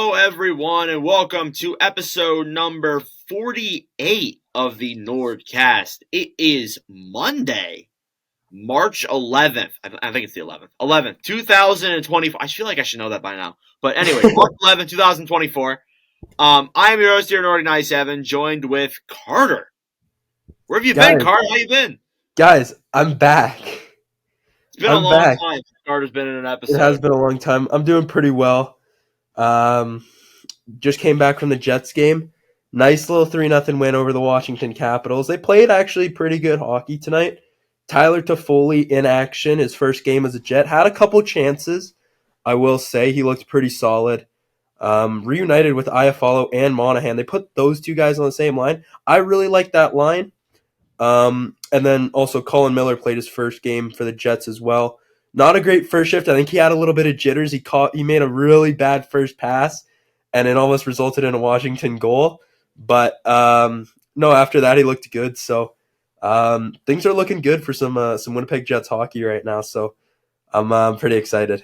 Hello, everyone, and welcome to episode number 48 of the NordCast. It is Monday, March 11th. I think it's the 11th, 2024. I feel like I should know that by now. But anyway, March 11th, 2024. I am your host here, Nordy97, joined with Carter. Where have you been, Carter? How you been? Guys, I'm back. It's been a long time since Carter's been in an episode. It has been a long time. I'm doing pretty well. Just came back from the Jets game. Nice little 3-0 win over the Washington Capitals. They played actually pretty good hockey tonight. Tyler Toffoli in action, his first game as a Jet. Had a couple chances, I will say. He looked pretty solid. Reunited with Iafallo and Monahan. They put those two guys on the same line. I really like that line. And then also Colin Miller played his first game for the Jets as well. Not a great first shift. I think he had a little bit of jitters. He made a really bad first pass, and it almost resulted in a Washington goal. But no, after that he looked good. So things are looking good for some Winnipeg Jets hockey right now. So I'm pretty excited.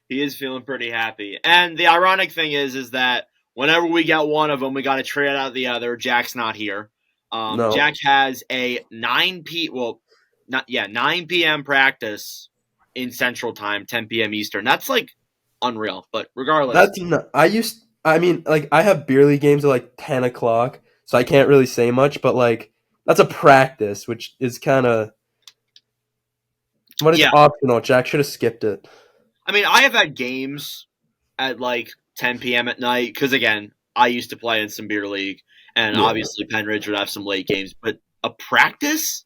He is feeling pretty happy. And the ironic thing is that whenever we get one of them, we got to trade out the other. Jack's not here. No. Jack has a 9 p.m. practice in Central Time, 10 p.m. Eastern. That's like unreal. But regardless, I have beer league games at like 10 o'clock, so I can't really say much. But like that's a practice, which is kind of optional. Jack should have skipped it. I mean, I have had games at like 10 p.m. at night because again, I used to play in some beer league. And obviously Penridge would have some late games, but a practice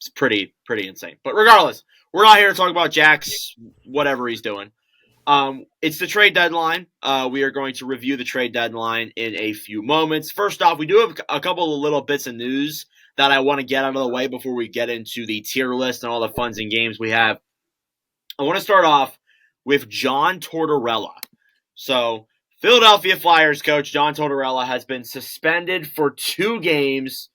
is pretty insane. But regardless, we're not here to talk about Jack's whatever he's doing. It's the trade deadline. We are going to review the trade deadline in a few moments. First off, we do have a couple of little bits of news that I want to get out of the way before we get into the tier list and all the funs and games we have. I want to start off with John Tortorella. So, Philadelphia Flyers coach John Tortorella has been suspended for 2 games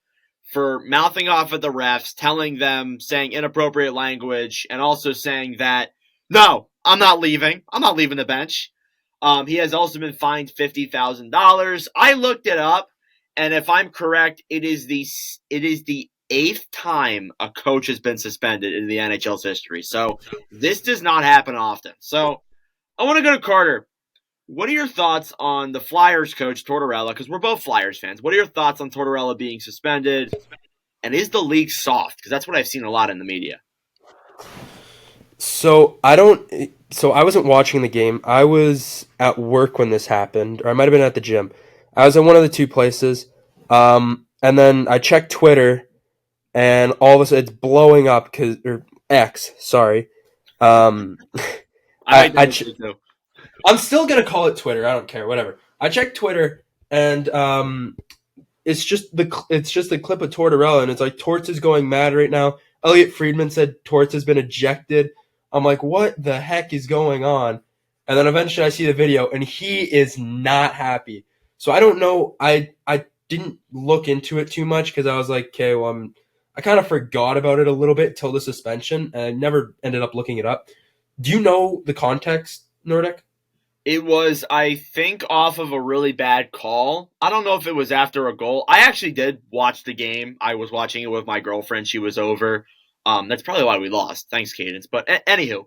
for mouthing off at the refs, saying inappropriate language, and also saying that, no, I'm not leaving. I'm not leaving the bench. He has also been fined $50,000. I looked it up, and if I'm correct, it is the 8th time a coach has been suspended in the NHL's history. So this does not happen often. So I want to go to Carter. What are your thoughts on the Flyers coach, Tortorella? Because we're both Flyers fans. What are your thoughts on Tortorella being suspended? And is the league soft? Because that's what I've seen a lot in the media. So I wasn't watching the game. I was at work when this happened, or I might have been at the gym. I was in one of the two places. And then I checked Twitter, and all of a sudden it's blowing up or X, sorry. I'm still going to call it Twitter. I don't care. Whatever. I checked Twitter, and it's just the clip of Tortorella, and it's like Torts is going mad right now. Elliot Friedman said Torts has been ejected. I'm like, what the heck is going on? And then eventually I see the video, and he is not happy. So I don't know. I didn't look into it too much because I was like, okay, well, I kind of forgot about it a little bit till the suspension, and I never ended up looking it up. Do you know the context, Nordic? It was, I think, off of a really bad call. I don't know if it was after a goal. I actually did watch the game. I was watching it with my girlfriend. She was over. That's probably why we lost. Thanks, Cadence. But anywho,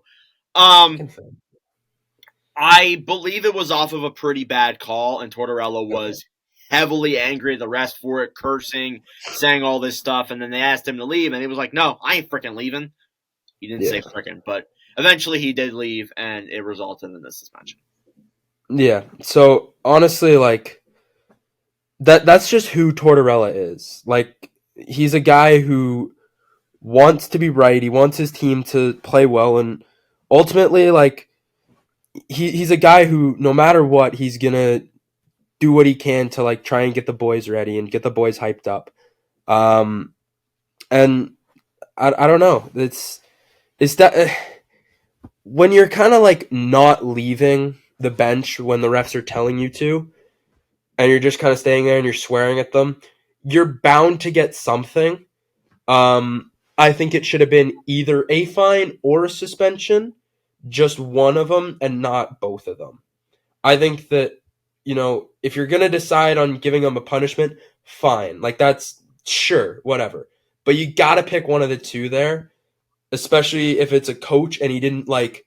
I believe it was off of a pretty bad call, and Tortorella was heavily angry at the refs for it, cursing, saying all this stuff, and then they asked him to leave, and he was like, no, I ain't freaking leaving. He didn't say freaking, but eventually he did leave, and it resulted in the suspension. Yeah, so honestly, like, that's just who Tortorella is. Like, he's a guy who wants to be right. He wants his team to play well, and ultimately, like, he's a guy who, no matter what, he's going to do what he can to, like, try and get the boys ready and get the boys hyped up. And I don't know. It's that when you're kind of, like, not leaving the bench when the refs are telling you to, and you're just kind of staying there and you're swearing at them, you're bound to get something. I think it should have been either a fine or a suspension, just one of them and not both of them. I think that if you're gonna decide on giving him a punishment, fine. Like that's sure, whatever. But you gotta pick one of the two there, especially if it's a coach and he didn't like.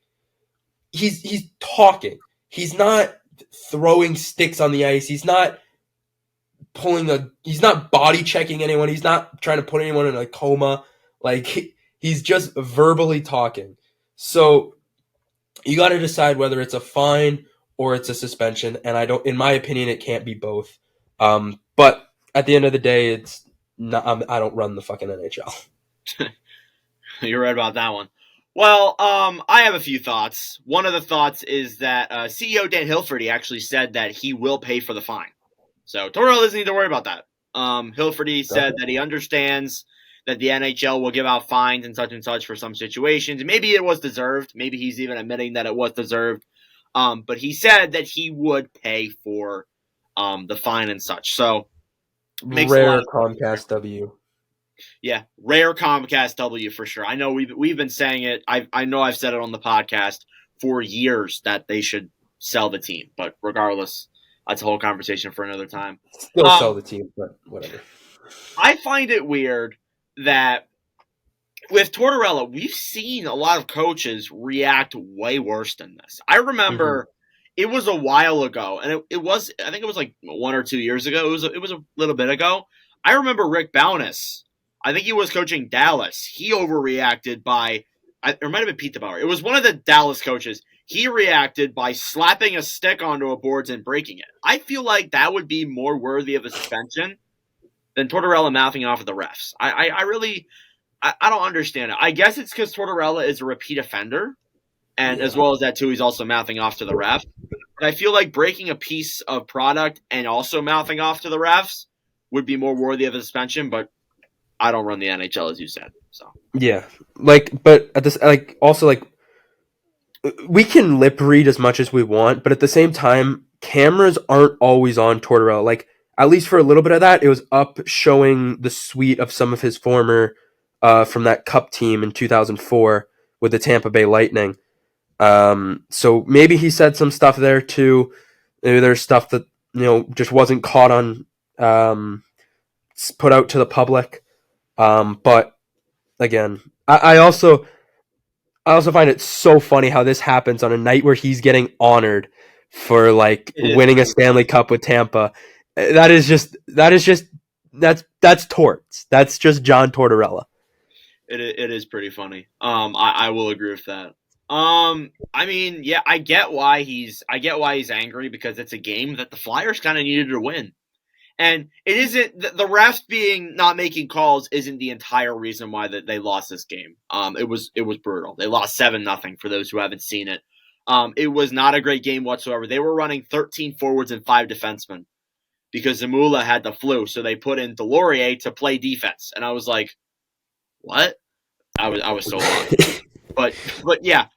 He's talking. He's not throwing sticks on the ice. He's not he's not body checking anyone. He's not trying to put anyone in a coma. Like he's just verbally talking. So you got to decide whether it's a fine or it's a suspension. And in my opinion, it can't be both. But at the end of the day, it's not. I don't run the fucking NHL. You're right about that one. Well, I have a few thoughts. One of the thoughts is that CEO Dan Hilferty actually said that he will pay for the fine. So Tortorella doesn't need to worry about that. Hilferty said that he understands that the NHL will give out fines and such for some situations. Maybe it was deserved. Maybe he's even admitting that it was deserved. But he said that he would pay for the fine and such. So rare Comcast W. Yeah, rare Comcast W for sure. I know we've been saying it. I know I've said it on the podcast for years that they should sell the team. But regardless, that's a whole conversation for another time. Still sell the team, but whatever. I find it weird that with Tortorella, we've seen a lot of coaches react way worse than this. I remember it was a while ago, and I think it was like 1 or 2 years ago. It was a little bit ago. I remember Rick Bowness. I think he was coaching Dallas. He overreacted or it might have been Pete DeBauer. It was one of the Dallas coaches. He reacted by slapping a stick onto a board and breaking it. I feel like that would be more worthy of a suspension than Tortorella mouthing off at the refs. I really don't understand it. I guess it's because Tortorella is a repeat offender, and as well as that too, he's also mouthing off to the ref. But I feel like breaking a piece of product and also mouthing off to the refs would be more worthy of a suspension, but I don't run the NHL, as you said. So yeah, but at this, also we can lip read as much as we want, but at the same time, cameras aren't always on Tortorella. Like at least for a little bit of that, it was up showing the suite of some of his former from that Cup team in 2004 with the Tampa Bay Lightning. So maybe he said some stuff there too. Maybe there's stuff that just wasn't caught on put out to the public. But again, I also find it so funny how this happens on a night where he's getting honored for winning a Stanley Cup with Tampa. That's Torts. That's just John Tortorella. It is pretty funny. I will agree with that. I mean, yeah, I get why he's angry because it's a game that the Flyers kind of needed to win. And it isn't the refs not making calls isn't the entire reason why that they lost this game. It was brutal. They lost 7-0 for those who haven't seen it. It was not a great game whatsoever. They were running 13 forwards and 5 defensemen because Zamula had the flu, so they put in Delorier to play defense. And I was like, what? I was so lost. but yeah,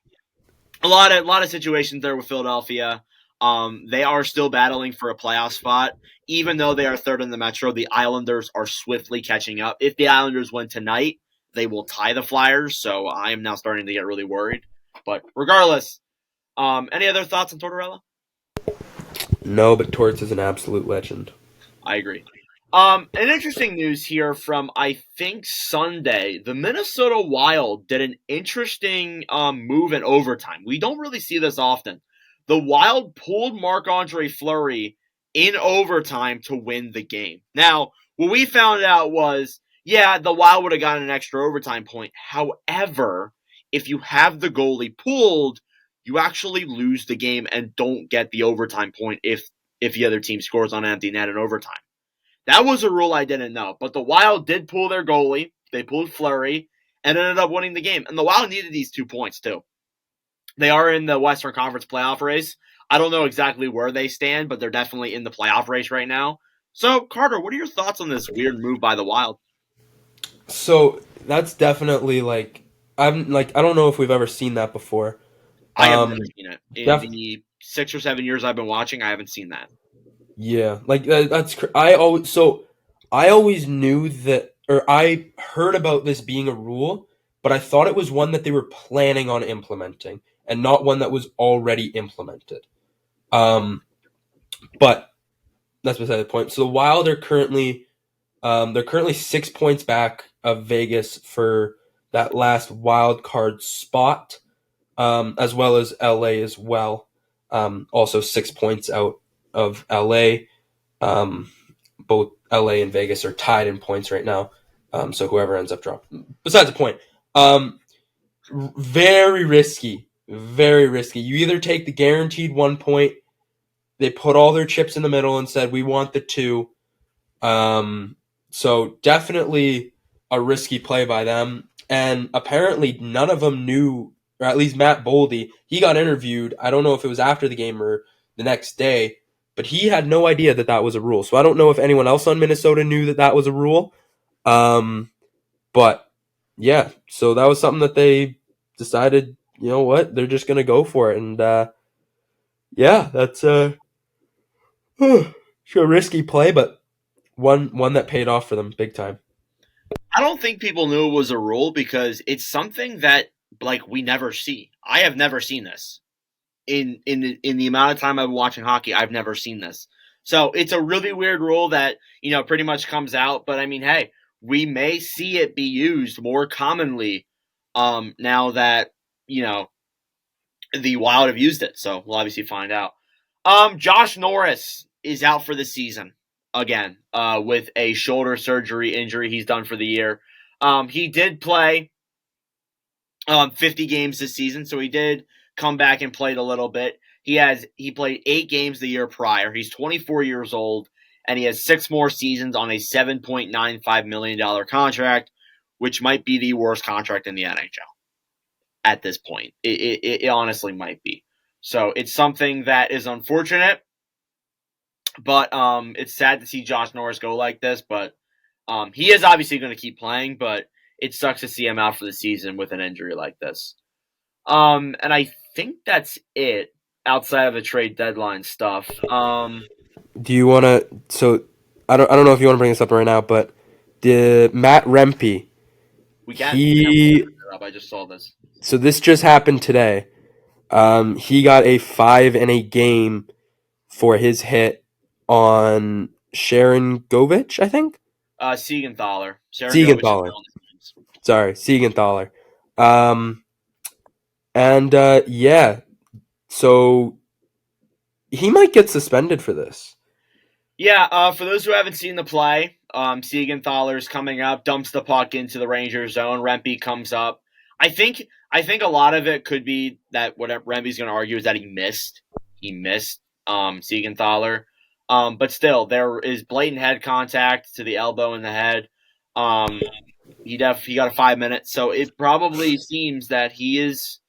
a lot of situations there with Philadelphia. They are still battling for a playoff spot. Even though they are third in the Metro, the Islanders are swiftly catching up. If the Islanders win tonight, they will tie the Flyers, so I am now starting to get really worried. But regardless, any other thoughts on Tortorella? No, but Torts is an absolute legend. I agree. An interesting news here from, I think, Sunday. The Minnesota Wild did an interesting move in overtime. We don't really see this often. The Wild pulled Marc-Andre Fleury in overtime to win the game. Now, what we found out was, yeah, the Wild would have gotten an extra overtime point. However, if you have the goalie pulled, you actually lose the game and don't get the overtime point if the other team scores on an empty net in overtime. That was a rule I didn't know. But the Wild did pull their goalie. They pulled Fleury and ended up winning the game. And the Wild needed these 2 points, too. They are in the Western Conference playoff race. I don't know exactly where they stand, but they're definitely in the playoff race right now. So, Carter, what are your thoughts on this weird move by the Wild? So, that's definitely I don't know if we've ever seen that before. I have never seen it. In the 6 or 7 years I've been watching, I haven't seen that. Yeah, that's I always knew that, or I heard about this being a rule, but I thought it was one that they were planning on implementing and not one that was already implemented. But that's beside the point. So the Wild are currently 6 points back of Vegas for that last wild card spot, as well as LA as well. Also 6 points out of LA. Both LA and Vegas are tied in points right now. So whoever ends up dropping. Besides the point, very risky. Very risky. You either take the guaranteed 1 point. They put all their chips in the middle and said, we want the 2. So definitely a risky play by them. And apparently none of them knew, or at least Matt Boldy, he got interviewed. I don't know if it was after the game or the next day, but he had no idea that that was a rule. So I don't know if anyone else on Minnesota knew that that was a rule. But yeah, so that was something that they decided, you know what, they're just going to go for it. And yeah, that's a risky play, but one that paid off for them big time. I don't think people knew it was a rule because it's something that like we never see. I have never seen this in the amount of time I've been watching hockey. I've never seen this, so it's a really weird rule that pretty much comes out. But I mean, hey, we may see it be used more commonly now that the Wild have used it. So we'll obviously find out. Josh Norris is out for the season again with a shoulder surgery injury. He's done for the year. He did play 50 games this season, so he did come back and played a little bit. He played 8 games the year prior. He's 24 years old, and he has 6 more seasons on a $7.95 million contract, which might be the worst contract in the NHL at this point. It honestly might be. So it's something that is unfortunate, but it's sad to see Josh Norris go like this. But he is obviously going to keep playing, but it sucks to see him out for the season with an injury like this. And I think that's it outside of the trade deadline stuff. Do you want to? So I don't know if you want to bring this up right now, but the Matt Rempe. We can. I just saw this. So this just happened today. He got a 5 in a game for his hit on Sharon Govich, I think. Siegenthaler. Siegenthaler. Sorry, Siegenthaler. Yeah, so he might get suspended for this. Yeah, for those who haven't seen the play, Siegenthaler's coming up, dumps the puck into the Rangers zone. Rempe comes up. I think a lot of it could be that what Rempe's going to argue is that he missed. He missed Siegenthaler. But still, there is blatant head contact to the elbow and the head. He got a 5 minutes, so it probably seems that he is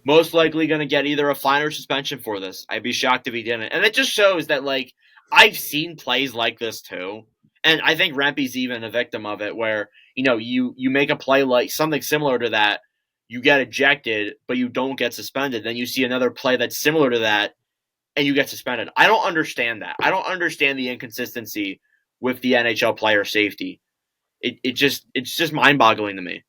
most likely going to get either a fine or suspension for this. I'd be shocked if he didn't. And it just shows that, like, I've seen plays like this too. And I think Rempe's even a victim of it where, you make a play like something similar to that, you get ejected, but you don't get suspended. Then you see another play that's similar to that, and you get suspended. I don't understand that. I don't understand the inconsistency with the NHL player safety. It's just mind-boggling to me.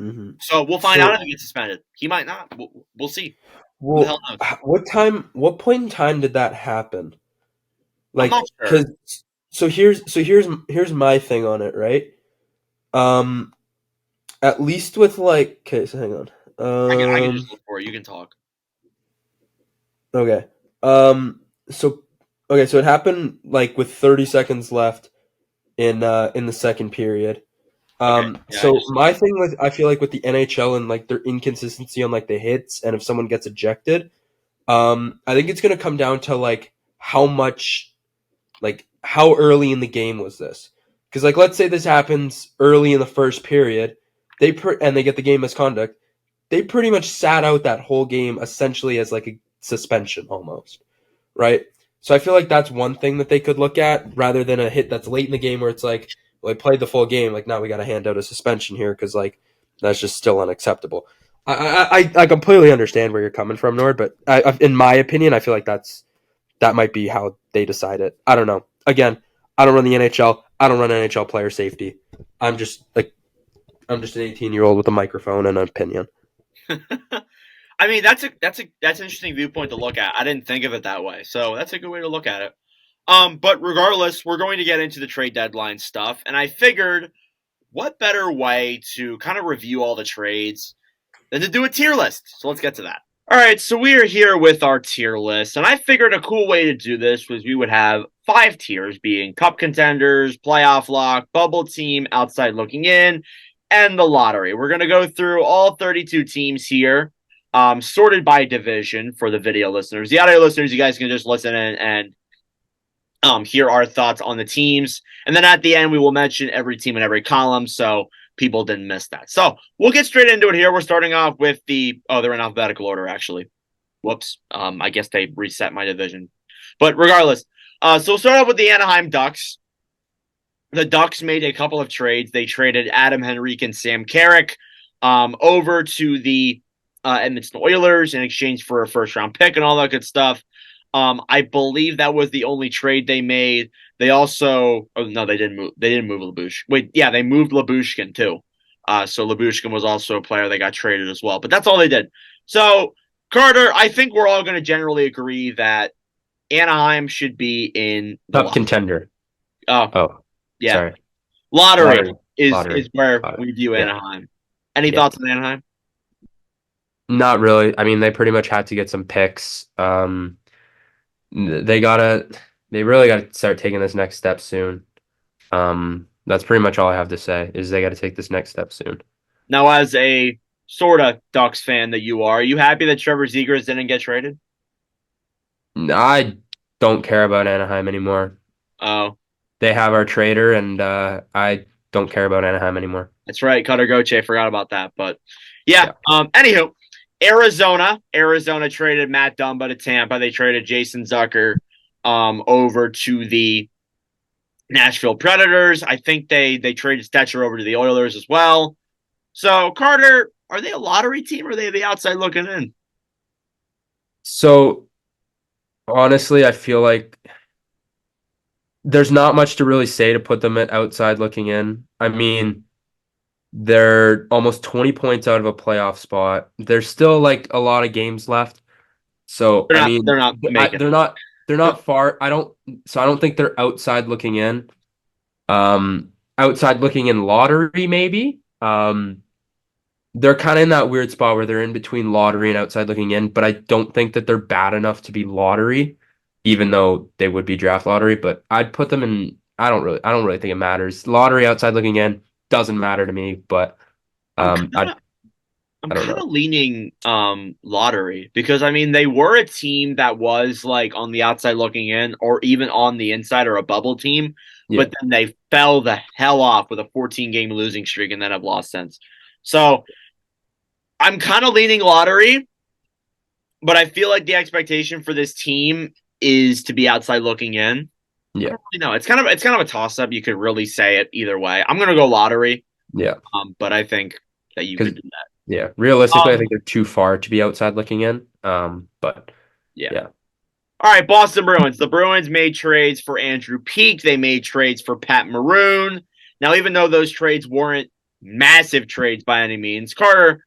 Mm-hmm. So we'll find out if he gets suspended. He might not. We'll see. Well, who the hell knows? What point in time did that happen? Like, I'm not sure. So here's my thing on it, right? At least with like, okay, so hang on. I can just look for it. You can talk. Okay. So it happened like with 30 seconds left in the second period. Okay. Yeah, so my thing with I feel like with the NHL and like their inconsistency on like the hits and if someone gets ejected, I think it's gonna come down to like how early in the game was this? Because like let's say this happens early in the first period, and they get the game misconduct, they pretty much sat out that whole game essentially as like a suspension almost, right? So I feel like that's one thing that they could look at rather than a hit that's late in the game where it's like, well, I played the full game, like now we got to hand out a suspension here because like that's just still unacceptable. I completely understand where you're coming from, Nord, but in my opinion, I feel like that might be how they decide it. I don't know. Again, I don't run the NHL. I don't run NHL player safety. I'm just an 18-year-old with a microphone and an opinion. I mean, that's an interesting viewpoint to look at. I didn't think of it that way, so that's a good way to look at it. But regardless, we're going to get into the trade deadline stuff, and I figured, what better way to kind of review all the trades than to do a tier list? So let's get to that. All right, so we are here with our tier list, and I figured a cool way to do this was we would have 5 tiers, being cup contenders, playoff lock, bubble team, outside looking in, and the lottery. We're going to go through all 32 teams here, sorted by division for the video listeners. The audio listeners, you guys can just listen and hear our thoughts on the teams. And then at the end, we will mention every team in every column, so people didn't miss that. So we'll get straight into it here. We're starting off with they're in alphabetical order, actually. Whoops. I guess they reset my division. But regardless, so we'll start off with the Anaheim Ducks. The Ducks made a couple of trades. They traded Adam Henrique and Sam Carrick over to the Edmonton Oilers in exchange for a first-round pick and all that good stuff. I believe that was the only trade they made. They also, they didn't move. They didn't move Labushkin. Wait, yeah, they moved Labushkin too. So Labushkin was also a player that got traded as well. But that's all they did. So Carter, I think we're all going to generally agree that Anaheim should be in the Cup contender. Oh, yeah. Sorry. Lottery is where we view Anaheim. Any thoughts on Anaheim? Not really. I mean, they pretty much had to get some picks. They really gotta start taking this next step soon. That's pretty much all I have to say, is they gotta take this next step soon. Now, as a sort of Ducks fan that you are you happy that Trevor Zegras didn't get traded? I don't care about Anaheim anymore. Oh. They have our trader, and I don't care about Anaheim anymore. That's right. Cutter Goche, forgot about that. But yeah. Anywho, Arizona traded Matt Dumba to Tampa. They traded Jason Zucker over to the Nashville Predators. I think they traded Stetcher over to the Oilers as well. So, Carter, are they a lottery team or are they the outside looking in? So, honestly, I feel like there's not much to really say to put them at outside looking in. I mean, they're almost 20 points out of a playoff spot. There's still like a lot of games left. So they're not far. I don't think they're outside looking in. Outside looking in lottery, maybe. They're kind of in that weird spot where they're in between lottery and outside looking in, but I don't think that they're bad enough to be lottery, even though they would be draft lottery. But I'd put them in. I don't really think it matters. Lottery, outside looking in, doesn't matter to me. But I'm kind of leaning lottery, because I mean they were a team that was like on the outside looking in, or even on the inside, or a bubble team. Yeah. But then they fell the hell off with a 14-game losing streak and then have lost since. So I'm kind of leaning lottery, but I feel like the expectation for this team is to be outside looking in. Yeah. I don't really know. It's kind of a toss up. You could really say it either way. I'm gonna go lottery. Yeah. But I think that you could do that. Yeah. Realistically, I think they're too far to be outside looking in. But yeah. All right, Boston Bruins. The Bruins made trades for Andrew Peeke. They made trades for Pat Maroon. Now, even though those trades weren't massive trades by any means, Carter,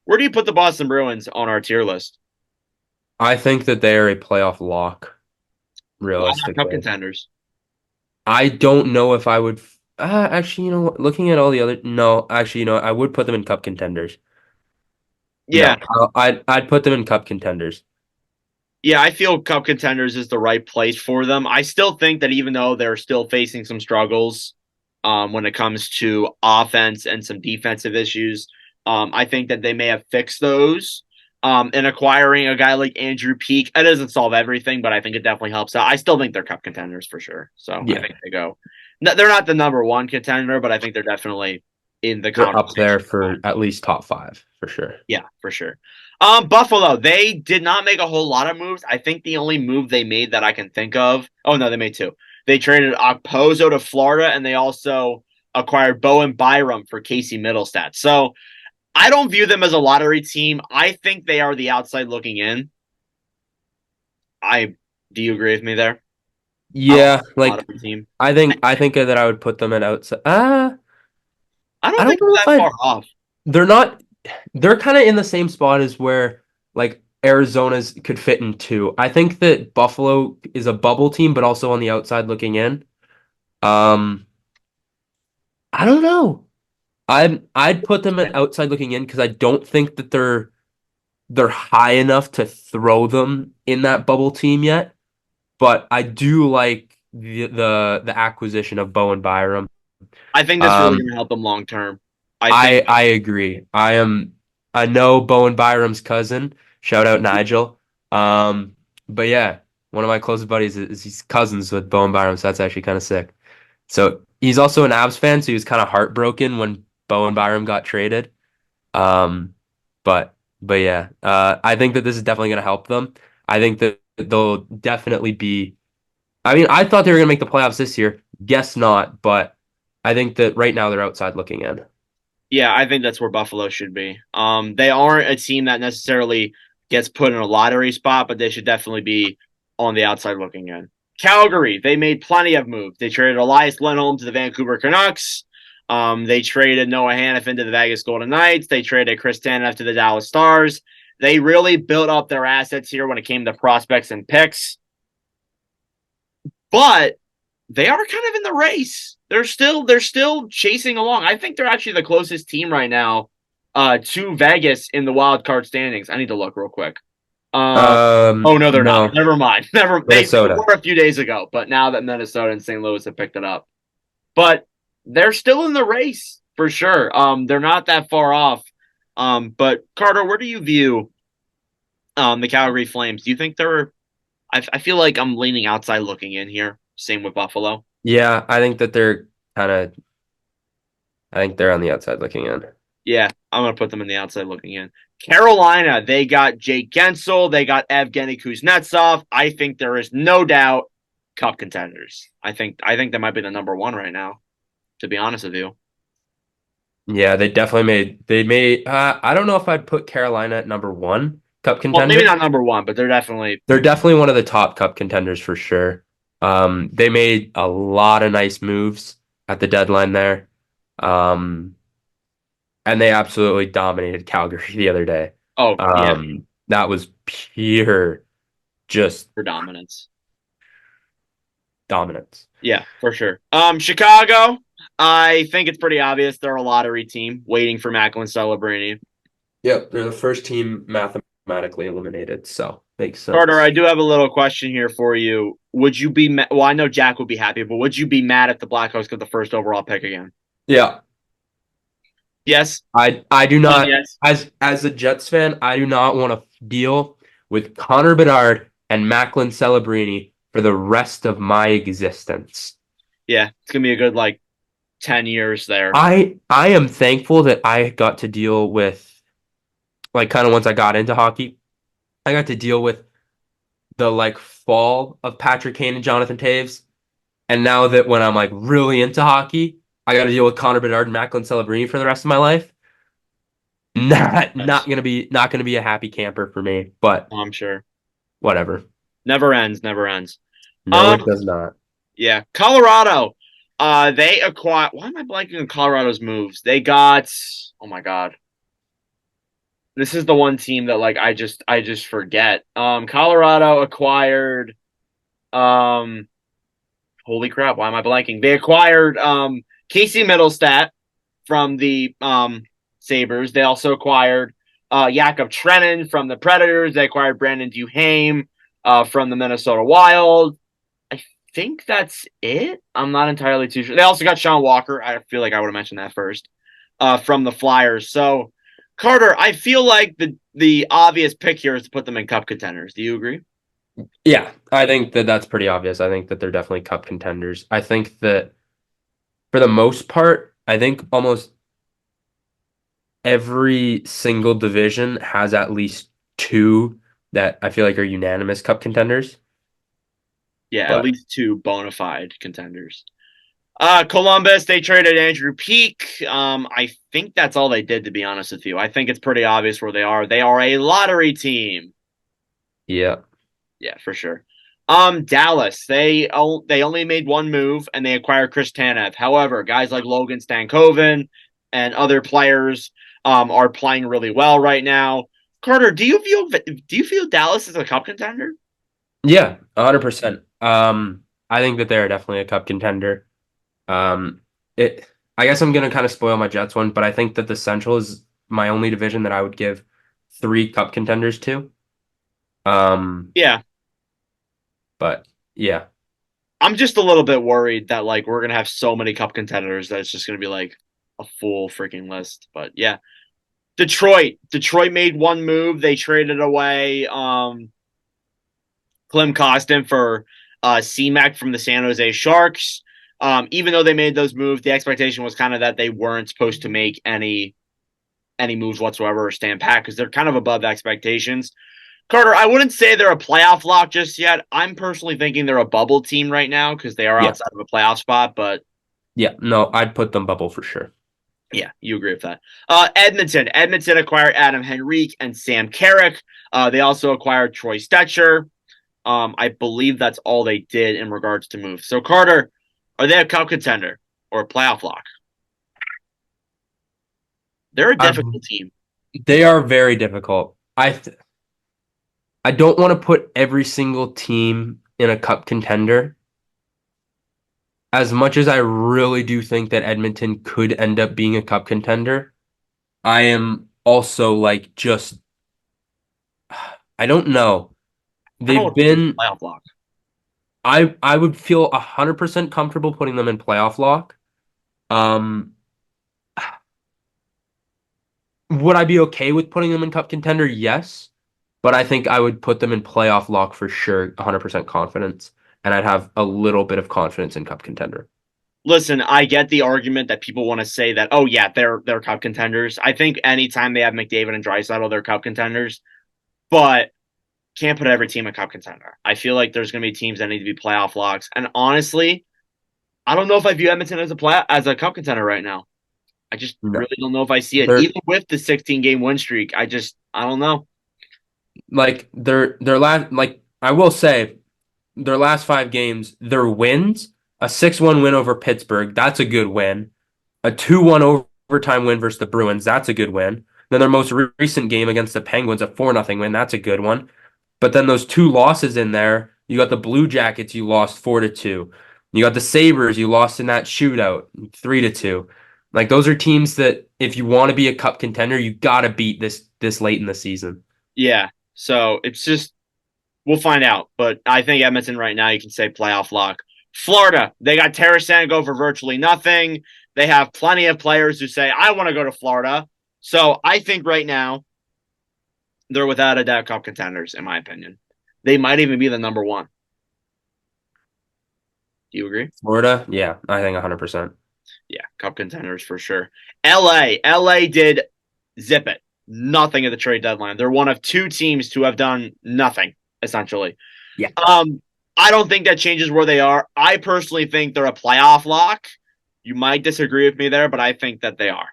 where do you put the Boston Bruins on our tier list? I think that they are a playoff lock, realistically. Cup contenders. I don't know if I would. Actually, you know what? Looking at all the other, no, actually, you know, I would put them in cup contenders. Yeah, no, I'd put them in cup contenders. Yeah, I feel cup contenders is the right place for them. I still think that even though they're still facing some struggles when it comes to offense and some defensive issues, I think that they may have fixed those. And acquiring a guy like Andrew Peeke, it doesn't solve everything, but I think it definitely helps out. I still think they're cup contenders for sure. So yeah. I think they go. They're not the number one contender, but I think they're definitely in the conversation. Up there for at least top 5 for sure. Yeah, for sure. Buffalo, they did not make a whole lot of moves. I think the only move they made that I can think of. Oh no, they made 2. They traded Okposo to Florida, and they also acquired Bowen Byram for Casey Middlestat. So I don't view them as a lottery team. I think they are the outside looking in. Do you agree with me there? Yeah, like team. I think that I would put them at outside. I don't think they're that far off. They're not. They're kind of in the same spot as where like Arizona's could fit in two. I think that Buffalo is a bubble team, but also on the outside looking in. Um, I don't know. I'd put them at outside looking in because I don't think that they're high enough to throw them in that bubble team yet. But I do like the acquisition of Bowen Byram. I think that's really Um, going to help them long term. I think I agree. I know Bowen Byram's cousin. Shout out Nigel. Um, but yeah, one of my closest buddies is he's cousins with Bowen Byram, so that's actually kind of sick. So he's also an Avs fan, so he was kind of heartbroken when Bowen Byram got traded. Um, but yeah, I think that this is definitely going to help them. I think that they'll definitely be. I mean, I thought they were going to make the playoffs this year. Guess not, but I think that right now they're outside looking in. Yeah, I think that's where Buffalo should be. They aren't a team that necessarily gets put in a lottery spot, but they should definitely be on the outside looking in. Calgary, they made plenty of moves. They traded Elias Lindholm to the Vancouver Canucks. They traded Noah Hanifin to the Vegas Golden Knights. They traded Chris Tanev to the Dallas Stars. They really built up their assets here when it came to prospects and picks, but they are kind of in the race. They're still chasing along. I think they're actually the closest team right now to Vegas in the wild card standings. I need to look real quick. Oh no, they're not. No, Never mind. They Minnesota. were a few days ago, but now that Minnesota and St. Louis have picked it up. But they're still in the race for sure. They're not that far off. But Carter, where do you view the Calgary Flames? Do you think they're I feel like I'm leaning outside looking in here. Same with Buffalo. Yeah, I think that they're kind of. I think they're on the outside looking in. Yeah, I'm gonna put them in the outside looking in. Carolina, they got Jake Gensel, they got Evgeny Kuznetsov. I think there is no doubt cup contenders. I think they might be the number one right now, to be honest with you. Yeah, they definitely made. They made. I don't know if I'd put Carolina at number one cup Well, maybe contender. not number one, but they're definitely They're definitely one of the top cup contenders for sure. They made a lot of nice moves at the deadline there. Um, and they absolutely dominated Calgary the other day. oh yeah, That was pure just for dominance. dominance. Yeah, for sure. Chicago, I think it's pretty obvious they're a lottery team waiting for Macklin Celebrini. Yep, they're the first team mathematically eliminated, so makes Carter, sense. I do have a little question here for you. Would you be well? I know Jack would be happy, but would you be mad if the Blackhawks got the first overall pick again? Yeah, Yes. I do not Yes. as a Jets fan, I do not want to deal with Connor Bedard and Macklin Celebrini for the rest of my existence. Yeah, it's gonna be a good 10 years there. I am thankful that I got to deal with like kind of once I got into hockey, I got to deal with the like fall of Patrick Kane and Jonathan Taves. And now that when I'm like really into hockey, I got to deal with Connor Bedard and Macklin Celebrini for the rest of my life. Not Yes, gonna be a happy camper for me, but I'm sure. whatever. Never ends. Never ends. No, Um. it does not. Yeah, Colorado. They acquired. Why am I blanking on Colorado's moves? They got. Oh my god. This is the one team that I just forget. Colorado acquired. Um. Holy crap! Why am I blanking? They acquired Casey Middlestat from the Sabres. They also acquired Jakob Trenin from the Predators. They acquired Brandon Duhaime from the Minnesota Wild. I think that's it. I'm not entirely too sure. They also got Sean Walker. I feel like I would have mentioned that first from the Flyers. So, Carter, I feel like the obvious pick here is to put them in cup contenders. Do you agree? Yeah, I think that that's pretty obvious. I think that they're definitely cup contenders. I think that for the most part, I think almost every single division has at least two that I feel like are unanimous cup contenders. Yeah, at But least two bona fide contenders. Columbus, they traded Andrew Peak. I think that's all they did, to be honest with you. I think it's pretty obvious where they are. They are a lottery team. yeah, Yeah, for sure. Dallas, they only made one move and they acquired Chris Tanev. However, guys like Logan Stankoven and other players are playing really well right now. Carter, do you feel Dallas is a cup contender? Yeah, 100%. I think that they're definitely a cup contender. Um, it. I guess I'm gonna kind of spoil my Jets one, but I think that the Central is my only division that I would give three cup contenders to. Um, Yeah, but yeah, I'm just a little bit worried that like we're gonna have so many cup contenders that it's just gonna be like a full freaking list. But yeah, Detroit made one move. They traded away Clem Costin for C-Mac from the San Jose Sharks. Even though they made those moves, the expectation was kind of that they weren't supposed to make any moves whatsoever or stand pat because they're kind of above expectations. Carter, I wouldn't say they're a playoff lock just yet. I'm personally thinking they're a bubble team right now because they are yeah, outside of a playoff spot, but yeah. No, I'd put them bubble for sure. yeah, you agree with that. Edmonton acquired Adam Henrique and Sam Carrick. They also acquired Troy Stetcher. I believe that's all they did in regards to moves. So, Carter, are they a cup contender or a playoff lock? They're a Um, difficult team. they are very difficult. I don't want to put every single team in a cup contender. As much as I really do think that Edmonton could end up being a cup contender, I am also like just I don't know. I don't They've want to put them in been playoff lock. I would feel 100% comfortable putting them in playoff lock. Um, would I be okay with putting them in cup contender? Yes, but I think I would put them in playoff lock for sure, 100% confidence, and I'd have a little bit of confidence in cup contender. Listen, I get the argument that people want to say that, oh yeah, they're cup contenders. I think anytime they have McDavid and Draisaitl, they're cup contenders, but can't put every team a cup contender. I feel like there's going to be teams that need to be playoff locks, and honestly, I don't know if I view Edmonton as a cup contender right now. I just No, really don't know if I see it, they're even with the 16 game win streak. I don't know. like their last like I will say their last five games, their wins, a 6-1 win over Pittsburgh, that's a good win. A 2-1 overtime win versus the Bruins, that's a good win. Then their most recent game against the Penguins, a 4-0 win, that's a good one. But then those two losses in there, you got the Blue Jackets, you lost 4-2. You got the Sabres, you lost in that shootout, 3-2. Like those are teams that if you want to be a cup contender, you gotta beat this late in the season. Yeah, so it's just we'll find out. But I think Edmonton right now, you can say playoff lock. Florida, they got Tarasenko for virtually nothing. They have plenty of players who say, I want to go to Florida. So I think right now, they're without a doubt cup contenders, in my opinion. They might even be the number one. Do you agree? Florida, yeah, I think 100%. Yeah, cup contenders for sure. LA did zip it. Nothing at the trade deadline. They're one of two teams to have done nothing, essentially. Yeah. I don't think that changes where they are. I personally think they're a playoff lock. You might disagree with me there, but I think that they are.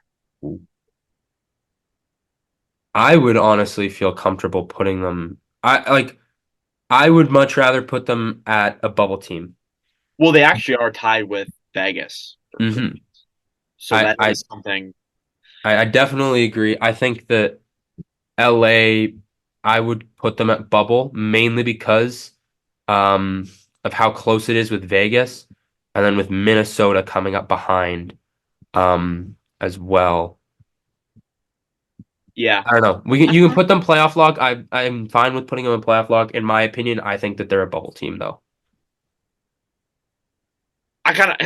I would honestly feel comfortable putting them. I would much rather put them at a bubble team. Well, they actually are tied with Vegas. hmm So I, that I is something. I definitely agree. I think that LA, I would put them at bubble mainly because um of how close it is with Vegas, and then with Minnesota coming up behind as well. Yeah. I don't know. You can put them playoff log. I'm fine with putting them in playoff log. In my opinion, I think that they're a bubble team though. I kind of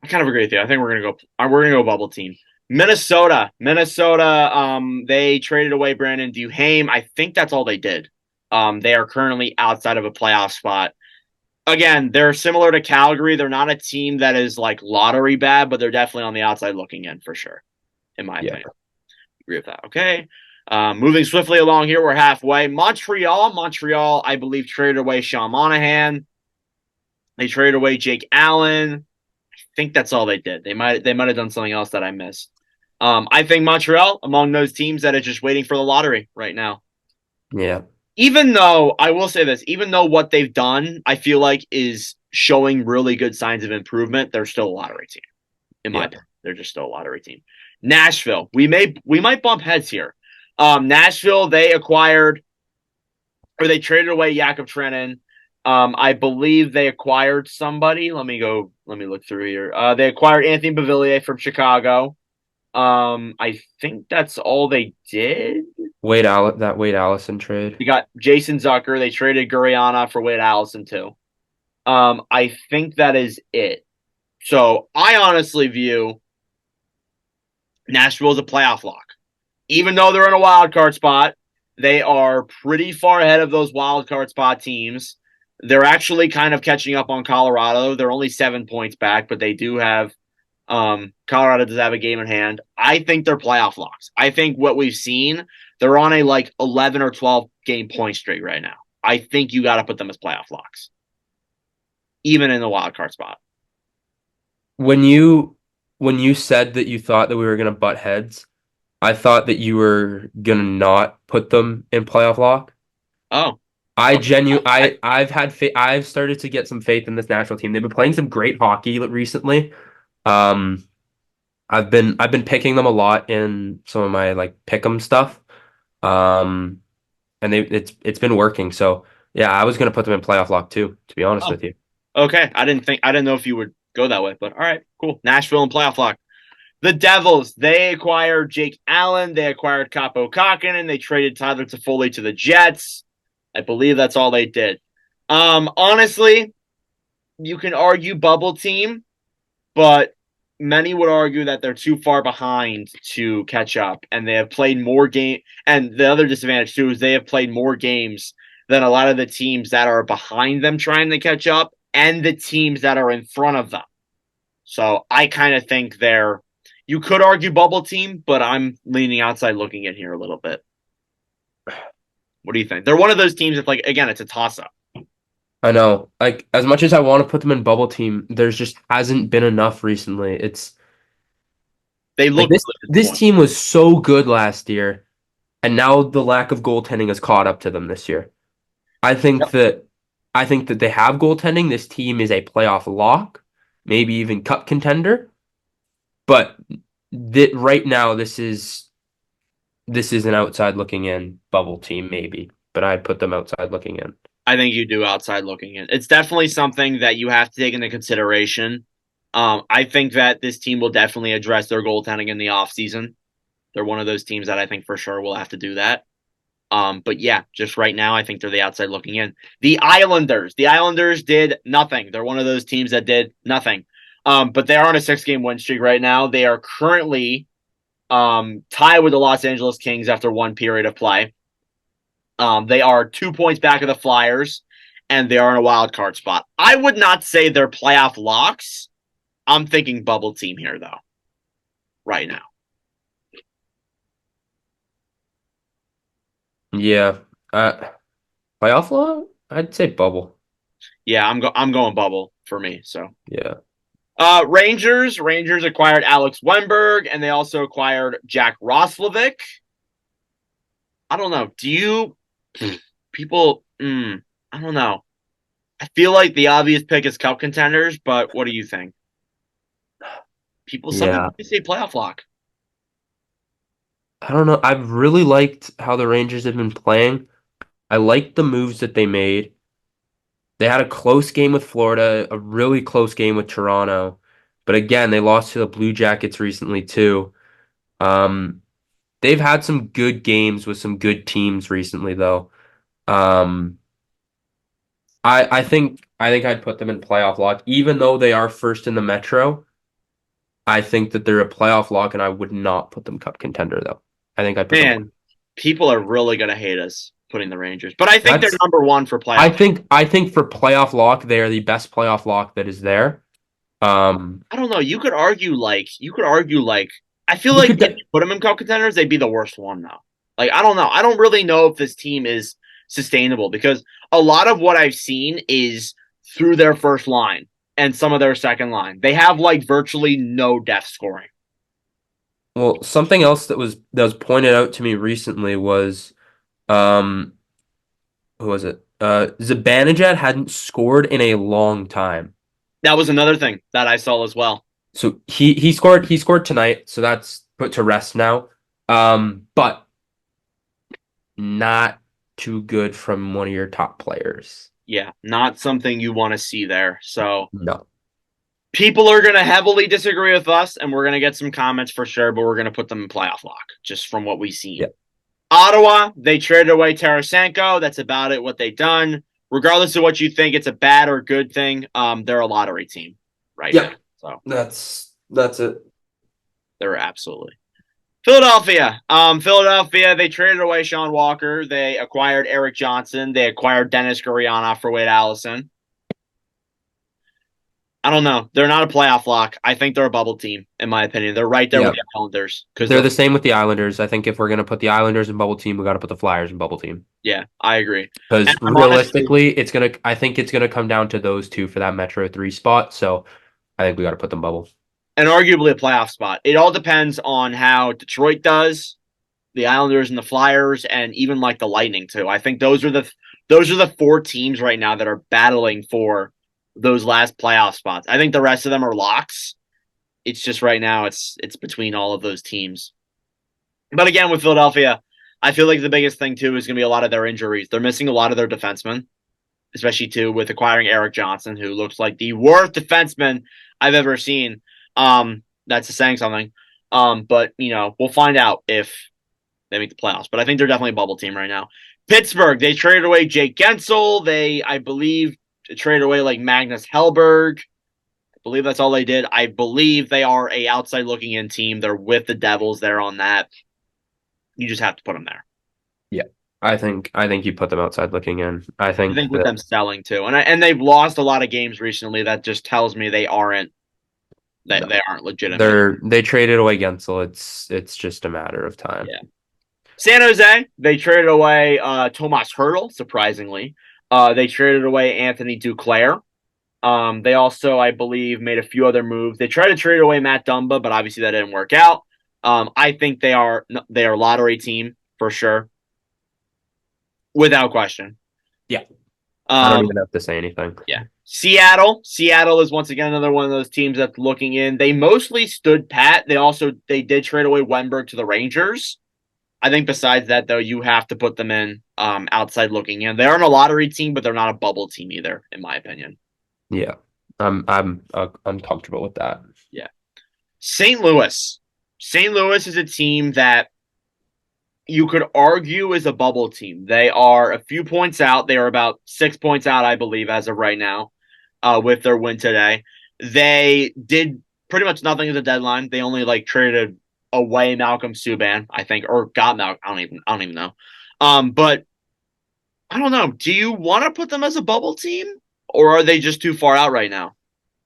I kind of agree with you. I think we're gonna go bubble team. Minnesota. They traded away Brandon Duhaime. I think that's all they did. They are currently outside of a playoff spot. Again, they're similar to Calgary. They're not a team that is like lottery bad, but they're definitely on the outside looking in for sure, in my Yeah. opinion. Agree with that. Okay. Moving swiftly along here, we're halfway. Montreal, I believe, traded away Sean Monahan. They traded away Jake Allen. I think that's all they did. They might have done something else that I missed. I think Montreal among those teams that are just waiting for the lottery right now. Yeah. Even though I will say this, even though what they've done, I feel like is showing really good signs of improvement, they're still a lottery team. In my Yeah. opinion, they're just still a lottery team. Nashville, we might bump heads here. Nashville, they acquired or they traded away Jakob Trenin. I believe they acquired somebody. Let me look through here. They acquired Anthony Beauvillier from Chicago. I think that's all they did. That Wade Allison trade. You got Jason Zucker. They traded Guriana for Wade Allison too. I think that is it. So I honestly view Nashville as a playoff lock. Even though they're in a wild card spot, they are pretty far ahead of those wild card spot teams. They're actually kind of catching up on Colorado. They're only 7 points back, but they do have Colorado does have a game in hand. I think they're playoff locks. I think what we've seen, they're on a like 11 or 12 game point streak right now. I think you got to put them as playoff locks, even in the wild card spot. When you said that you thought that we were gonna butt heads, I thought that you were gonna not put them in playoff lock. Oh, I've started to get some faith in this national team. They've been playing some great hockey recently. Um, I've been picking them a lot in some of my like pick'em stuff. And it's been working. So yeah, I was gonna put them in playoff lock too, to be honest with you. okay. I didn't know if you would go that way, but all right, cool. Nashville and playoff lock. The Devils, they acquired Jake Allen, they acquired Capo Kakinen, and they traded Tyler Toffoli to the Jets. I believe that's all they did. Honestly, you can argue bubble team, but many would argue that they're too far behind to catch up, and they have played more game. And the other disadvantage too is they have played more games than a lot of the teams that are behind them trying to catch up, and the teams that are in front of them. So I kind of think you could argue bubble team, but I'm leaning outside looking in here a little bit. What do you think? They're one of those teams that, like, again, it's a toss-up. I know. Like, as much as I want to put them in bubble team, there's just hasn't been enough recently. They look like good this team was so good last year, and now the lack of goaltending has caught up to them this year. I think that they have goaltending. This team is a playoff lock, maybe even cup contender. But right now, this is an outside looking in bubble team, maybe. But I'd put them outside looking in. I think you do outside looking in. It's definitely something that you have to take into consideration. I think that this team will definitely address their goaltending in the offseason. They're one of those teams that I think for sure will have to do that. But yeah, just right now, I think they're the outside looking in. The Islanders did nothing. They're one of those teams that did nothing. But they are on a 6-game win streak right now. They are currently tied with the Los Angeles Kings after one period of play. They are 2 points back of the Flyers, and they are in a wild card spot. I would not say they're playoff locks. I'm thinking bubble team here, though, right now. Yeah. Playoff lock? I'd say bubble. Yeah, I'm going bubble for me. So yeah. Rangers acquired Alex Wennberg, and they also acquired Jack Roslovic. I don't know. Do you people? I don't know. I feel like the obvious pick is cup contenders, but what do you think? Some people say playoff lock. I don't know. I've really liked how the Rangers have been playing. I like the moves that they made. They had a close game with Florida, a really close game with Toronto. But again, they lost to the Blue Jackets recently too. They've had some good games with some good teams recently though. I think I'd put them in playoff lock, even though they are first in the Metro. I think that they're a playoff lock, and I would not put them cup contender though. I think I'd put them. People are really gonna hate us putting the Rangers, but I think they're number one for playoff. I think for playoff lock, they are the best playoff lock that is there. I don't know. You could argue like I feel like if you put them in cup contenders, they'd be the worst one though. Like I don't know. I don't really know if this team is sustainable because a lot of what I've seen is through their first line and some of their second line. They have like virtually no depth scoring. Well, something else that was pointed out to me recently was, who was it? Zibanejad hadn't scored in a long time. That was another thing that I saw as well. So he scored tonight, so that's put to rest now. But not too good from one of your top players. Yeah, not something you want to see there. So No. people are going to heavily disagree with us, and we're going to get some comments for sure, but we're going to put them in playoff lock just from what we've seen. Yeah. Ottawa, they traded away Tarasenko. That's about it, what they've done. Regardless of what you think, it's a bad or good thing. They're a lottery team right now. So That's it. they're absolutely. Philadelphia. Philadelphia, they traded away Sean Walker. They acquired Eric Johnson. They acquired Dennis Gurianov for Wade Allison. I don't know. They're not a playoff lock. I think they're a bubble team, in my opinion. They're right there with the Islanders. They're the same with the Islanders. I think if we're going to put the Islanders in bubble team, we got to put the Flyers in bubble team. Yeah, I agree. Because realistically, I think it's gonna come down to those two for that Metro 3 spot. So I think we got to put them bubble. And arguably a playoff spot. It all depends on how Detroit does, the Islanders and the Flyers, and even like the Lightning too. I think those are the four teams right now that are battling for those last playoff spots. I think the rest of them are locks. It's just right now it's between all of those teams. But again, with Philadelphia, I feel like the biggest thing too is going to be a lot of their injuries. They're missing a lot of their defensemen, especially too with acquiring Eric Johnson, who looks like the worst defenseman I've ever seen. That's saying something. But we'll find out if they make the playoffs. But I think they're definitely a bubble team right now. Pittsburgh, they traded away Jake Gensel. They, I believe, traded away like Magnus Hellberg. I believe that's all they did. I believe they are a outside looking in team. They're with the Devils. They're on that. You just have to put them there. Yeah, I think you put them outside looking in. I think with them selling too, and they've lost a lot of games recently. That just tells me they aren't. They aren't legitimate. They traded away Gensel. It's just a matter of time. Yeah. San Jose, they traded away Tomas Hertl, surprisingly. They traded away Anthony Duclair. They also, I believe, made a few other moves. They tried to trade away Matt Dumba, but obviously that didn't work out. I think they are a lottery team for sure, without question. Yeah. I don't even have to say anything. Yeah. Seattle is once again another one of those teams that's looking in. They mostly stood pat. They did trade away Wenberg to the Rangers. I think besides that, though, you have to put them in outside looking in. They aren't a lottery team, but they're not a bubble team either, in my opinion. Yeah, I'm uncomfortable with that. Yeah. St. Louis is a team that you could argue is a bubble team. They are a few points out. They are about 6 points out, I believe, as of right now, with their win today. They did pretty much nothing at the deadline. They only traded away Malcolm Subban, I think, or got Malcolm. I don't even know. But I don't know. Do you want to put them as a bubble team, or are they just too far out right now?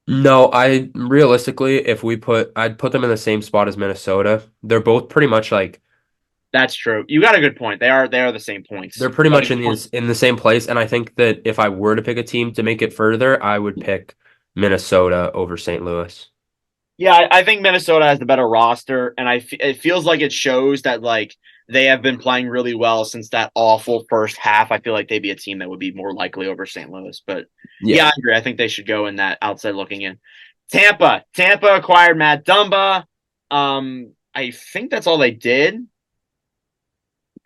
No, I realistically, I'd put them in the same spot as Minnesota. They're both pretty much like. That's true. You got a good point. They are the same points. They're pretty much in the same place, and I think that if I were to pick a team to make it further, I would pick Minnesota over St. Louis. Yeah, I think Minnesota has the better roster, and it feels like it shows that they have been playing really well since that awful first half. I feel like they'd be a team that would be more likely over St. Louis. But yeah, I agree. I think they should go in that outside looking in. Tampa acquired Matt Dumba. I think that's all they did.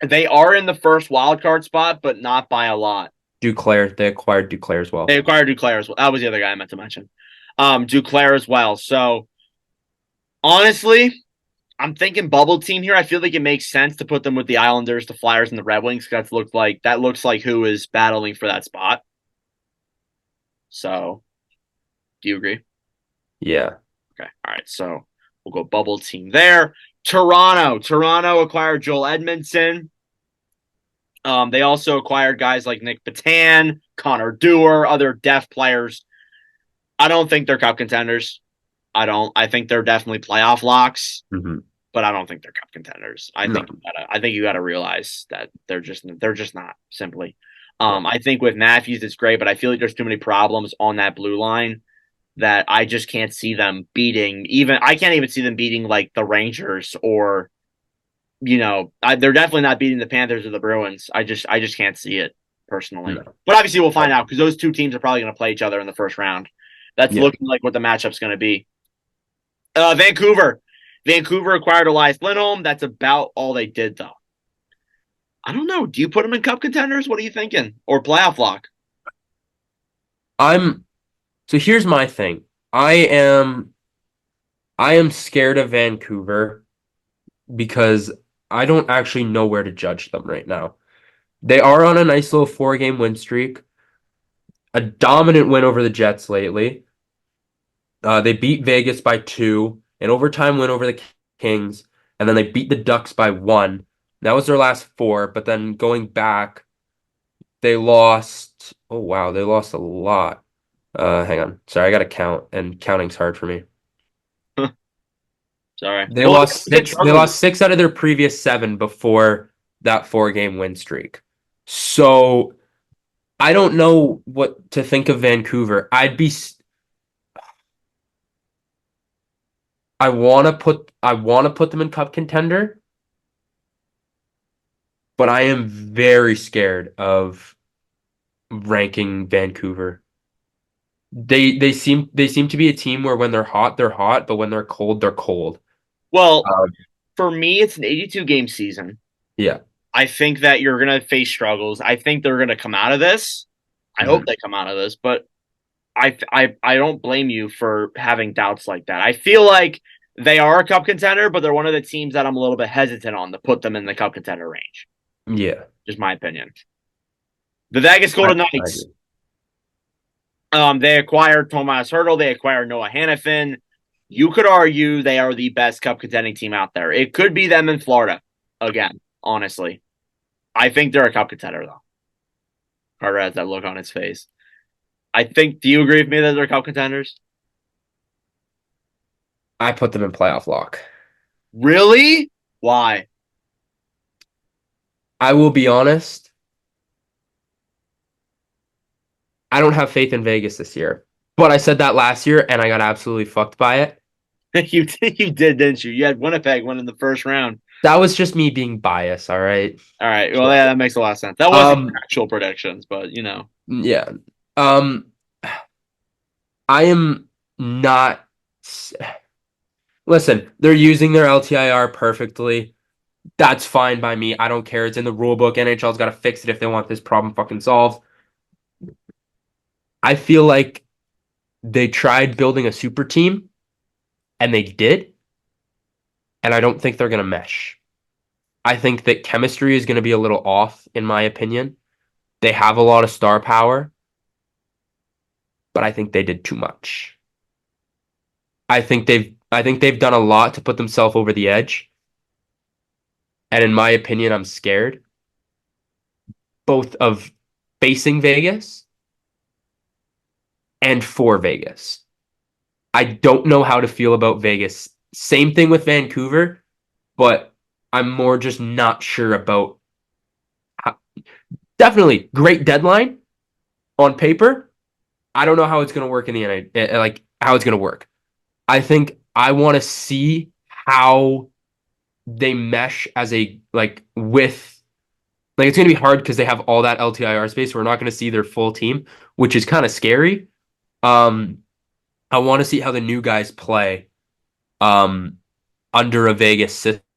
They are in the first wild card spot, but not by a lot. They acquired Duclair as well. They acquired Duclair as well. That was the other guy I meant to mention. Duclair as well. So honestly, I'm thinking bubble team here. I feel like it makes sense to put them with the Islanders, the Flyers, and the Red Wings. That looks like who is battling for that spot. So, do you agree? Yeah. Okay. All right. So we'll go bubble team there. Toronto acquired Joel Edmondson. They also acquired guys like Nick Patan, Connor Dewar, other depth players. I don't think they're cup contenders. I think they're definitely playoff locks, but I don't think they're cup contenders. I think you got to realize that they're just not simply. I think with Matthews it's great, but I feel like there's too many problems on that blue line that I just can't see them beating. I can't even see them beating the Rangers or, they're definitely not beating the Panthers or the Bruins. I just can't see it personally. No. But obviously we'll find out because those two teams are probably going to play each other in the first round. That's looking like what the matchup's going to be. Vancouver acquired Elias Lindholm. That's about all they did, though. I don't know. Do you put them in cup contenders? What are you thinking? Or playoff lock? I'm so here's my thing. I am I am scared of Vancouver because I don't actually know where to judge them right now. They are on a nice little 4-game win streak, a dominant win over the Jets lately. They beat Vegas by 2, an overtime win over the Kings, and then they beat the Ducks by 1. That was their last 4, but then going back, they lost. Oh wow, they lost a lot. Hang on. Sorry, I gotta count, and counting's hard for me. Sorry. They Well, lost they've been six. They struggling. lost 6 out of their previous 7 before that 4-game win streak. So I don't know what to think of Vancouver. I want to put them in cup contender, but I am very scared of ranking Vancouver. They seem to be a team where when they're hot, but when they're cold, they're cold. Well, Um, for me, it's an 82 game season. yeah. I think that you're going to face struggles. I think they're going to come out of this. I hope Mhm. they come out of this, but I don't blame you for having doubts like that. I feel like they are a cup contender, but they're one of the teams that I'm a little bit hesitant on to put them in the cup contender range. Yeah. Just my opinion. The Vegas I, Golden I Knights. agree. They acquired Tomas Hertl. They acquired Noah Hannafin. You could argue they are the best cup contending team out there. It could be them in Florida again. Honestly, I think they're a cup contender though. Carter has that look on his face. I think. Do you agree with me that they're cup contenders? I put them in playoff lock. Really? Why? I will be honest. I don't have faith in Vegas this year. But I said that last year and I got absolutely fucked by it. You did, didn't you? You had Winnipeg win in the first round. That was just me being biased, all right? All right. Well, yeah, that makes a lot of sense. That wasn't Um, actual predictions, but you know. yeah. Um, I am not. Listen, they're using their LTIR perfectly. That's fine by me. I don't care. It's in the rule book. NHL's got to fix it if they want this problem fucking solved. I feel like they tried building a super team and they did, and I don't think they're going to mesh. I think that chemistry is going to be a little off, in my opinion. They have a lot of star power, but I think they did too much. I think they've done a lot to put themselves over the edge. And in my opinion, I'm scared both of facing Vegas and for Vegas. I don't know how to feel about Vegas. Same thing with Vancouver, but I'm more just not sure about how, definitely great deadline on paper. I don't know how it's going to work in the end, like how it's going to work. I think I want to see how they mesh as a like with like it's going to be hard because they have all that LTIR space. We're not going to see their full team, which is kind of scary. Um, I want to see how the new guys play um, under a Vegas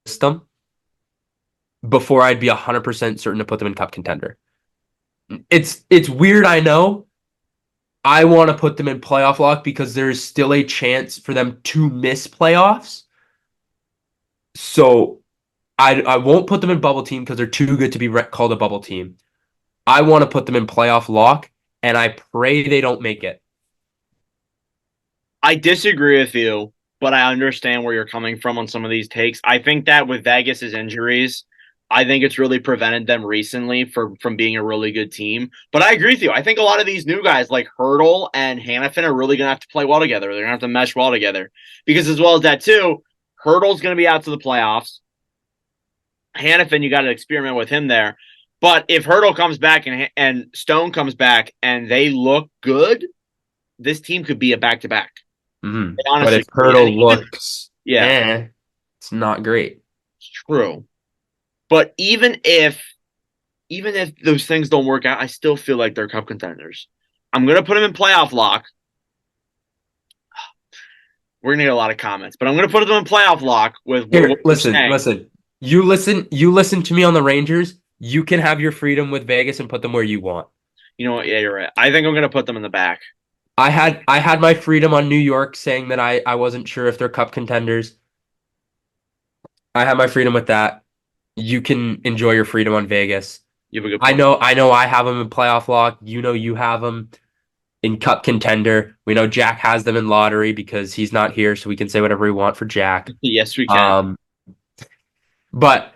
system before I'd be 100% certain to put them in cup contender. It's weird, I know. I want to put them in playoff lock because there's still a chance for them to miss playoffs. So I won't put them in bubble team because they're too good to be called a bubble team. I want to put them in playoff lock, and I pray they don't make it. I disagree with you, but I understand where you're coming from on some of these takes. I think that with Vegas's injuries, I think it's really prevented them recently from being a really good team. But I agree with you. I think a lot of these new guys like Hurdle and Hannafin are really going to have to play well together. They're going to have to mesh well together because as well as that too, Hurdle's going to be out to the playoffs. Hannafin, you got to experiment with him there. But if Hurdle comes back and Stone comes back and they look good, this team could be a back to back. Mm-hmm. But Honestly, if Hurdle looks, yeah, it's not great. it's true. But even if those things don't work out, I still feel like they're cup contenders. I'm gonna put them in playoff lock. We're gonna get a lot of comments, but I'm gonna put them in playoff lock with what Here, you're listen, saying. listen. You listen to me on the Rangers. You can have your freedom with Vegas and put them where you want. You know what? Yeah, you're right. I think I'm going to put them in the back. I had my freedom on New York saying that I wasn't sure if they're cup contenders. I had my freedom with that. You can enjoy your freedom on Vegas. You have a good I point. know I have them in playoff lock. You know you have them in cup contender. We know Jack has them in lottery because he's not here, so we can say whatever we want for Jack. Yes, we can. But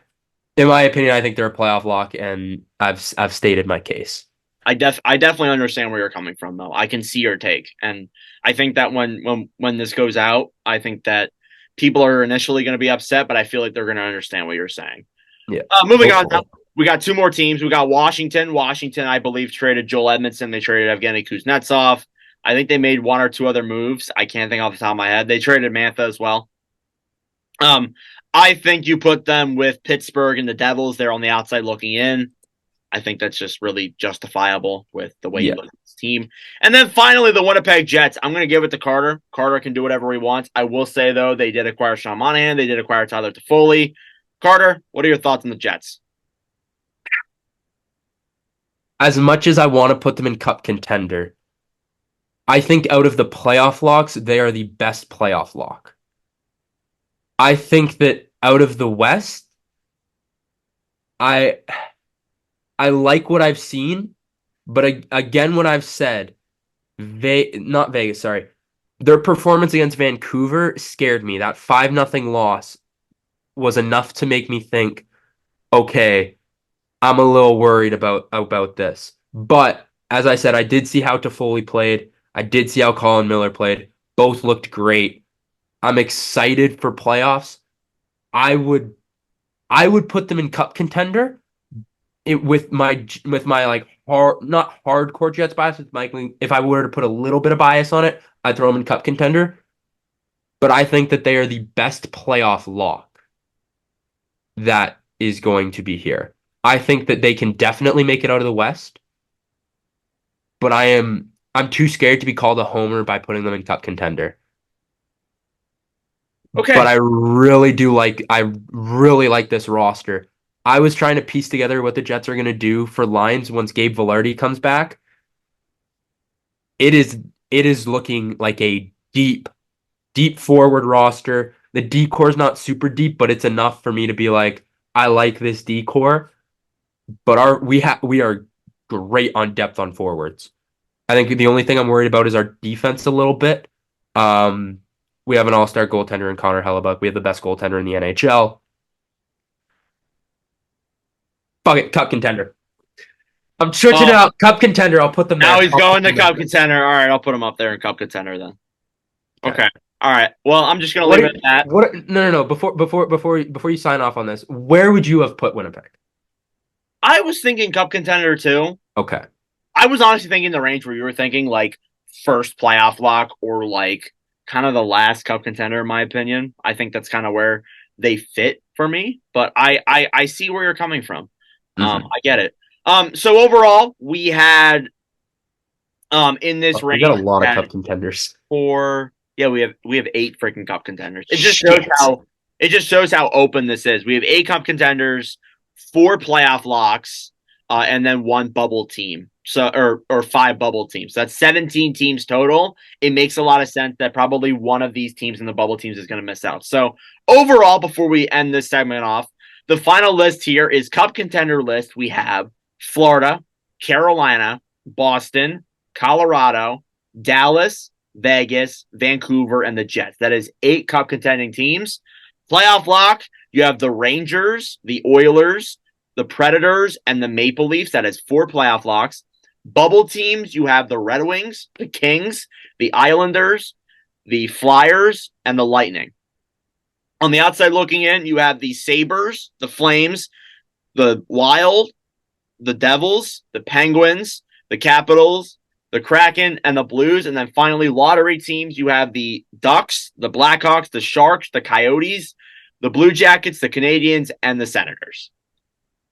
in my opinion, I think they're a playoff lock, and I've stated my case. I definitely understand where you're coming from, though. I can see your take, and I think that when this goes out, I think that people are initially going to be upset, but I feel like they're going to understand what you're saying. Yeah. Moving on now, we got two more teams. We got Washington. Washington, I believe, traded Joel Edmondson. They traded Evgeny Kuznetsov. I think they made one or two other moves. I can't think off the top of my head. They traded Mantha as well. I think you put them with Pittsburgh and the Devils. They're on the outside looking in. I think that's just really justifiable with the way you look at this team. And then finally, the Winnipeg Jets. I'm going to give it to Carter. Carter can do whatever he wants. I will say, though, they did acquire Sean Monahan. They did acquire Tyler Toffoli. Carter, what are your thoughts on the Jets? As much as I want to put them in cup contender, I think out of the playoff locks, they are the best playoff lock. I think that out of the West, I like what I've seen, but again, what I've said, not Vegas, sorry. Their performance against Vancouver scared me. That 5-0 loss was enough to make me think, okay, I'm a little worried about this. But as I said, I did see how Toffoli played. I did see how Colin Miller played. Both looked great. I'm excited for playoffs. I would put them in cup contender. With my like not hardcore Jets bias, with if I were to put a little bit of bias on it, I'd throw them in cup contender. But I think that they are the best playoff lock that is going to be here. I think that they can definitely make it out of the West. But I'm too scared to be called a homer by putting them in cup contender. Okay. But I really like this roster. I was trying to piece together what the Jets are going to do for lines once Gabe Vilardi comes back. It is looking like a deep forward roster. The D-core is not super deep, but it's enough for me to be like, I like this D-core. But we are great on depth on forwards. I think the only thing I'm worried about is our defense a little bit. We have an all-star goaltender in Connor Hellebuck. We have the best goaltender in the NHL. Fuck it, cup contender. I'm switching it out. Cup contender. I'll put them there. Now he's going to cup contender. All right, I'll put him up there in cup contender then. Okay. All right. Well, I'm just gonna leave it at that. No. Before you sign off on this, where would you have put Winnipeg? I was thinking cup contender too. Okay. I was honestly thinking the range where you were thinking, like first playoff lock or like kind of the last cup contender, in my opinion. I think that's kind of where they fit for me. But I see where you're coming from. I get it. So overall, we had in this range, we got a lot of cup contenders. We have 8 freaking cup contenders. It just shows how open this is. We have 8 cup contenders, 4 playoff locks, and then 1 bubble team. So or 5 bubble teams. So that's 17 teams total. It makes a lot of sense that probably one of these teams in the bubble teams is going to miss out. So overall, before we end this segment off, the final list here is cup contender list. We have Florida, Carolina, Boston, Colorado, Dallas, Vegas, Vancouver, and the Jets. That is 8 cup contending teams. Playoff lock, you have the Rangers, the Oilers, the Predators, and the Maple Leafs. That is 4 playoff locks. Bubble teams, you have the Red Wings, the Kings, the Islanders, the Flyers, and the Lightning. On the outside looking in, you have the Sabres, the Flames, the Wild, the Devils, the Penguins, the Capitals, the Kraken, and the Blues. And then finally, lottery teams, you have the Ducks, the Blackhawks, the Sharks, the Coyotes, the Blue Jackets, the Canadiens, and the Senators.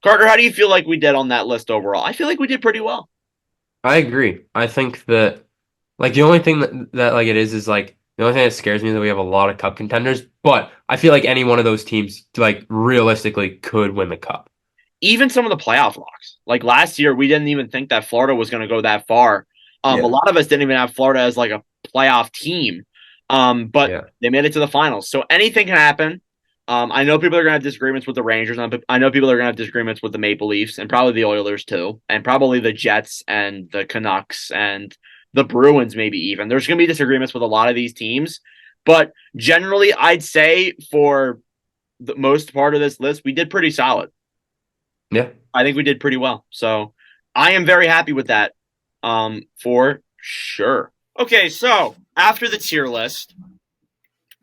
Carter, how do you feel like we did on that list overall? I feel like we did pretty well. I agree. I think that like the only thing that like it is like the only thing that scares me is that we have a lot of cup contenders, but I feel like any one of those teams like realistically could win the cup. even some of the playoff locks. Like last year, we didn't even think that Florida was going to go that far. A lot of us didn't even have Florida as like a playoff team. But they made it to the finals. So anything can happen. I know people are going to have disagreements with the Rangers. I know people are going to have disagreements with the Maple Leafs and probably the Oilers too, and probably the Jets and the Canucks and the Bruins maybe even. There's going to be disagreements with a lot of these teams. But generally, I'd say for the most part of this list, we did pretty solid. Yeah. I think we did pretty well. So I am very happy with that for sure. Okay, so after the tier list,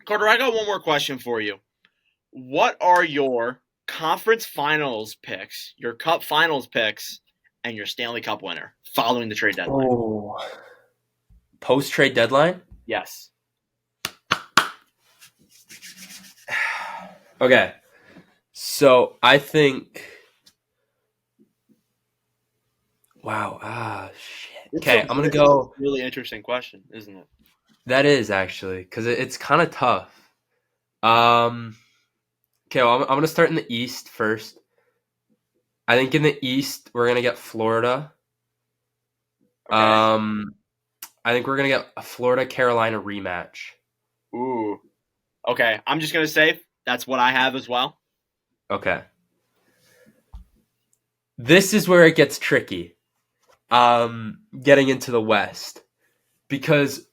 Carter, I got one more question for you. What are your conference finals picks, your cup finals picks, and your Stanley Cup winner following the trade deadline? Oh. Post-trade deadline? Yes. Okay. So I think. Wow. Shit. Okay, I'm gonna go. It's a really interesting question, isn't it? That is actually because it's kind of tough. Okay, well, I'm gonna start in the East first. I think in the East we're gonna get Florida. Okay. I think we're gonna get a Florida-Carolina rematch. Ooh. Okay, I'm just gonna say that's what I have as well. Okay. This is where it gets tricky. Getting into the West, because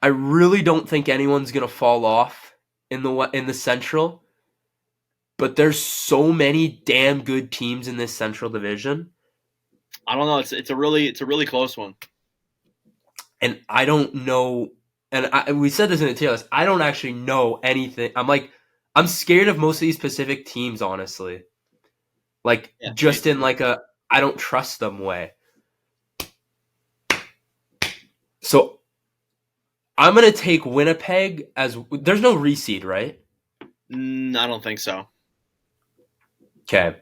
I really don't think anyone's gonna fall off in the Central. But there's so many damn good teams in this Central Division. I don't know. It's a really close one. And I don't know. And we said this in the tier list. I don't actually know anything. I'm scared of most of these Pacific teams, honestly. In like a I don't trust them way. So I'm gonna take Winnipeg as there's no reseed, right? I don't think so. Okay.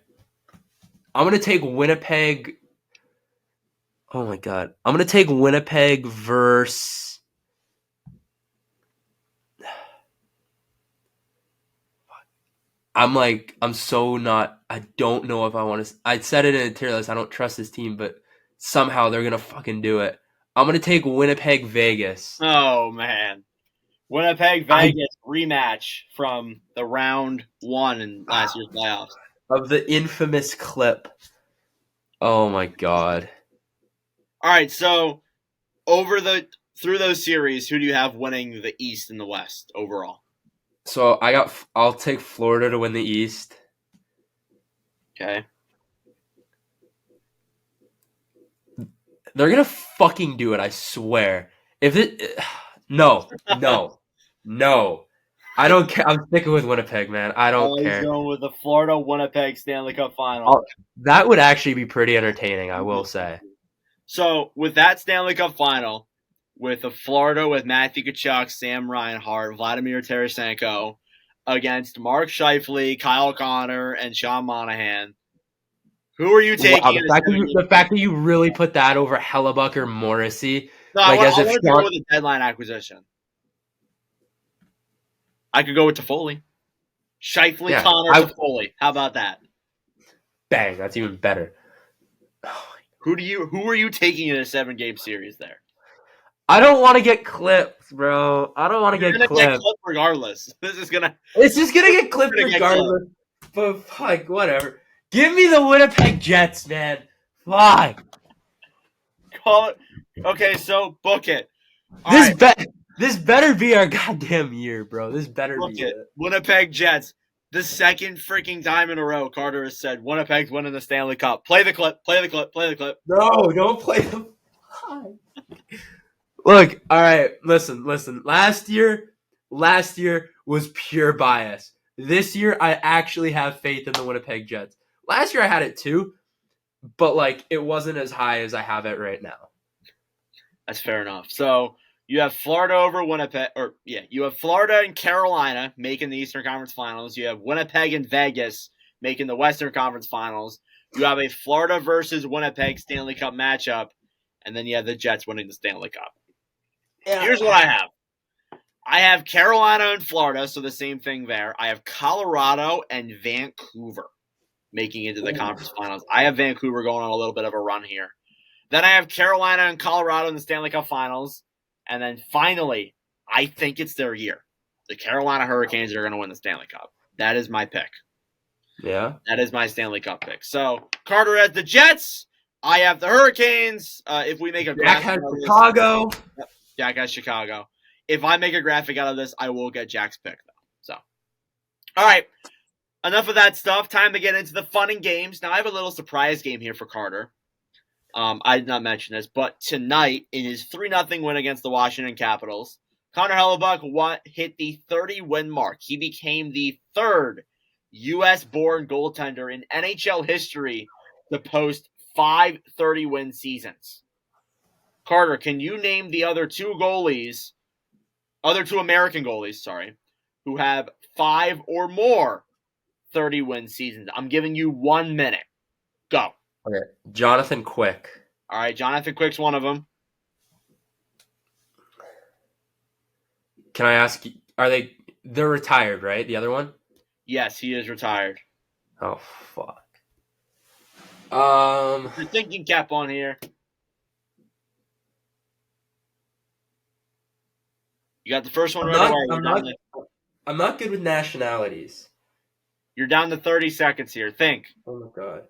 I'm gonna take Winnipeg. Oh my god. I'm gonna take Winnipeg versus. I don't know if I want to. I said it in a tier list. I don't trust this team, but somehow they're gonna fucking do it. I'm gonna take Winnipeg Vegas. Oh man, Winnipeg Vegas rematch from the round 1 in last year's playoffs of the infamous clip. Oh my god. All right, so through those series, who do you have winning the East and the West overall? So I'll take Florida to win the East. Okay. They're gonna fucking do it, I swear. No. I don't care. I'm sticking with Winnipeg, man. I don't care. Going with the Florida Winnipeg Stanley Cup final. That would actually be pretty entertaining, I will say. So with that Stanley Cup final, with the Florida with Matthew Tkachuk, Sam Reinhart, Vladimir Tarasenko, against Mark Scheifele, Kyle Connor, and Sean Monahan, who are you taking? Wow, the fact that you really put that over Hellebuck or Morrissey. No, I want to go with a deadline acquisition. I could go with Toffoli. Scheifele, Connor, Toffoli. How about that? Bang, that's even better. Who are you taking in a 7-game series there? I don't want to get clipped, bro. I don't want to get clipped. Get clipped regardless. It's just gonna get clipped regardless. But fuck, whatever. Give me the Winnipeg Jets, man. Fuck. Call it. Okay, so book it. This better be our goddamn year, bro. This better be it. Winnipeg Jets. The second freaking time in a row, Carter has said Winnipeg's winning the Stanley Cup. Play the clip. No, don't play the. Look, all right, listen. Last year was pure bias. This year, I actually have faith in the Winnipeg Jets. Last year, I had it too, but it wasn't as high as I have it right now. That's fair enough. So you have Florida over Winnipeg, you have Florida and Carolina making the Eastern Conference Finals. You have Winnipeg and Vegas making the Western Conference Finals. You have a Florida versus Winnipeg Stanley Cup matchup, and then you have the Jets winning the Stanley Cup. Yeah. Here's what I have. I have Carolina and Florida, so the same thing there. I have Colorado and Vancouver making it to the conference finals. I have Vancouver going on a little bit of a run here. Then I have Carolina and Colorado in the Stanley Cup finals. And then finally, I think it's their year. The Carolina Hurricanes are going to win the Stanley Cup. That is my pick. Yeah. That is my Stanley Cup pick. So Carter has the Jets. I have the Hurricanes. If we make a Jack graphic has Chicago. Jack has Chicago. If I make a graphic out of this, I will get Jack's pick, though. So, all right. Enough of that stuff. Time to get into the fun and games. Now, I have a little surprise game here for Carter. I did not mention this, but tonight, in his 3-0 win against the Washington Capitals, Connor Hellebuck hit the 30-win mark. He became the third U.S.-born goaltender in NHL history to post 5 30-win seasons. Carter, can you name the other two American goalies, who have 5 or more 30-win seasons? I'm giving you 1 minute. Go. Okay. Jonathan Quick. All right, Jonathan Quick's one of them. Can I ask, they're retired, right? The other one? Yes, he is retired. Oh, fuck. Your thinking cap on here. You got the first one right away. I'm not good with nationalities. You're down to 30 seconds here. Think. Oh, my God.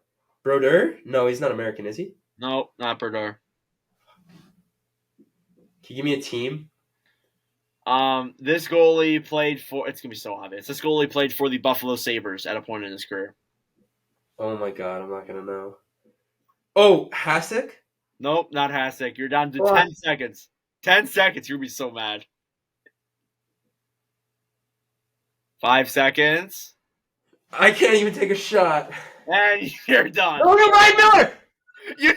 Brodeur? No, he's not American, is he? No, not Brodeur. Can you give me a team? This goalie played for, it's going to be so obvious. This goalie played for the Buffalo Sabres at a point in his career. Oh, my God. I'm not going to know. Oh, Hasek? Nope, not Hasek. You're down to 10 seconds. 10 seconds. You're going to be so mad. 5 seconds. I can't even take a shot. And you're done. Oh, no, Ryan Miller! No.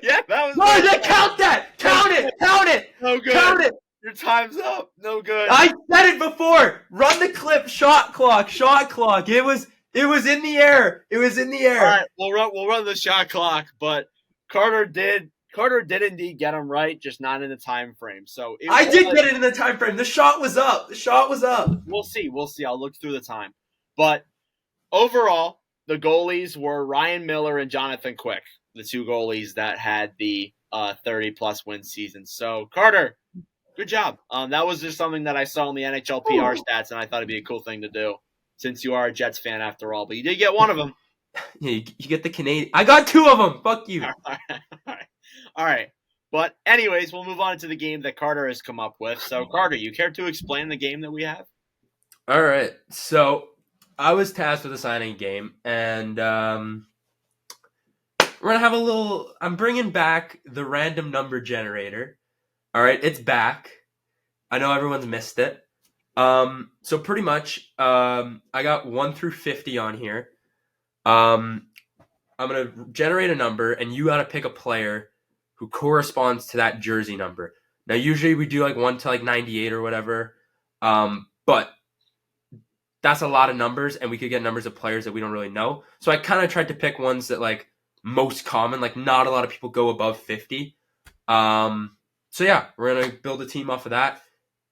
Yeah, that was. No, count that! Count it! Count it! No good. Count it! Your time's up. No good. I said it before. Run the clip. Shot clock. Shot clock. It was in the air. It was in the air. All right, we'll run the shot clock. But Carter did indeed get him right, just not in the time frame. So I did get it in the time frame. The shot was up. We'll see. I'll look through the time. But overall, the goalies were Ryan Miller and Jonathan Quick, the two goalies that had the 30-plus win season. So, Carter, good job. That was just something that I saw in the NHL PR stats, and I thought it'd be a cool thing to do since you are a Jets fan after all. But you did get one of them. Yeah, you get the Canadian. I got 2 of them. Fuck you. All right. But anyways, we'll move on to the game that Carter has come up with. So, Carter, you care to explain the game that we have? All right. So, I was tasked with assigning a game, and we're going to have a little... I'm bringing back the random number generator. All right, it's back. I know everyone's missed it. So pretty much, I got 1 through 50 on here. I'm going to generate a number, and you got to pick a player who corresponds to that jersey number. Now, usually we do like 1 to like 98 or whatever, but that's a lot of numbers, and we could get numbers of players that we don't really know. So I kind of tried to pick ones that like most common, like not a lot of people go above 50. So yeah, we're going to build a team off of that.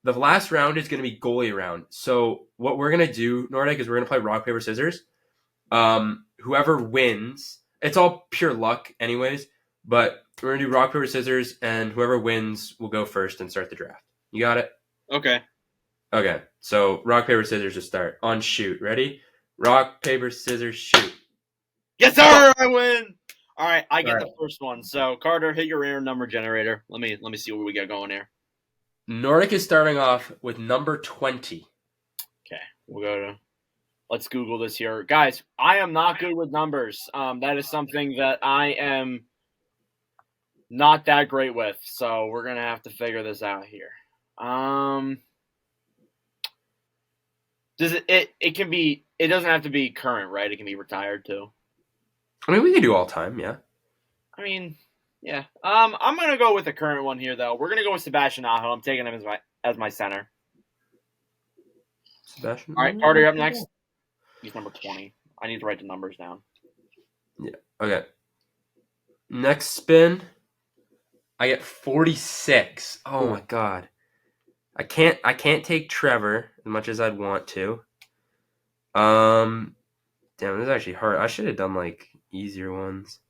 The last round is going to be goalie round. So what we're going to do, Nordic, is we're going to play rock, paper, scissors. Whoever wins, it's all pure luck anyways, but we're going to do rock, paper, scissors, and whoever wins will go first and start the draft. You got it? Okay. Okay, so rock, paper, scissors to start. On shoot. Ready? Rock, paper, scissors, shoot. Yes, sir! I win! All right, I get the first one. So, Carter, hit your random number generator. Let me see what we got going here. Nordic is starting off with number 20. Okay, let's Google this here. Guys, I am not good with numbers. That is something that I am not that great with. So, we're going to have to figure this out here. It doesn't have to be current, right? It can be retired too. I mean, we can do all time, yeah. I mean, yeah. I'm gonna go with the current one here, though. We're gonna go with Sebastian Aho. I'm taking him as my center. Sebastian. All right, Carter, you're up next. He's number 20. I need to write the numbers down. Yeah. Okay. Next spin, I get 46. Oh my god. I can't take Trevor as much as I'd want to. Damn, this is actually hard. I should have done like easier ones.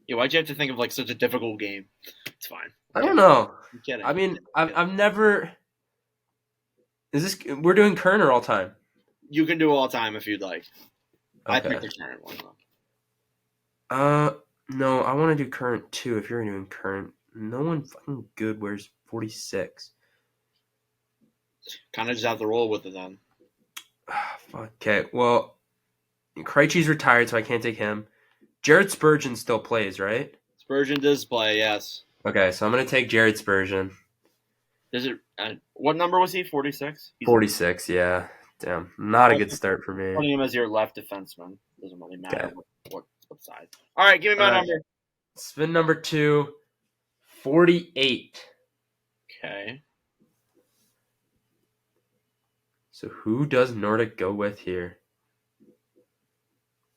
Yeah, why'd you have to think of like such a difficult game? It's fine. I don't know. I'm kidding. I mean, I've never. Is this we're doing current or all time? You can do all time if you'd like. I Okay. picked the current one though. No, I want to do current too. If you're doing current, no one fucking good wears 46. Kind of just have to roll with it then. Okay, well, Krejci's retired, so I can't take him. Jared Spurgeon still plays, right? Spurgeon does play, yes. Okay, so I'm gonna take Jared Spurgeon. Does it? What number was he? 46. 46, yeah. Damn, not a good start for me. Putting him as your left defenseman doesn't really matter Okay. what side. All right, give me my number. Spin number 2, 48. Okay. So who does Nordic go with here?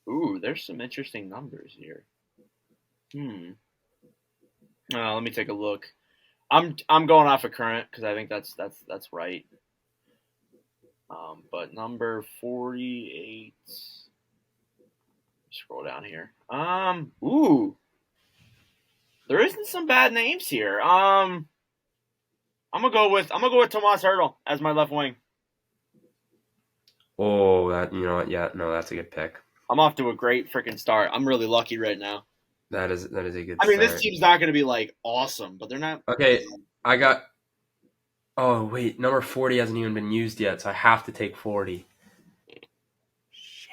Ooh, there's some interesting numbers here. Let me take a look. I'm going off of current because I think that's right. But number 48. Scroll down here. Ooh. There isn't some bad names here. I'm gonna go with Tomas Hertl as my left wing. Oh, that you know what? Yeah, no, that's a good pick. I'm off to a great freaking start. I'm really lucky right now. That is a good. I mean, start. this team's not going to be like awesome, but they're not. Okay, I got. Oh wait, number 40 hasn't even been used yet, so I have to take 40. Shit.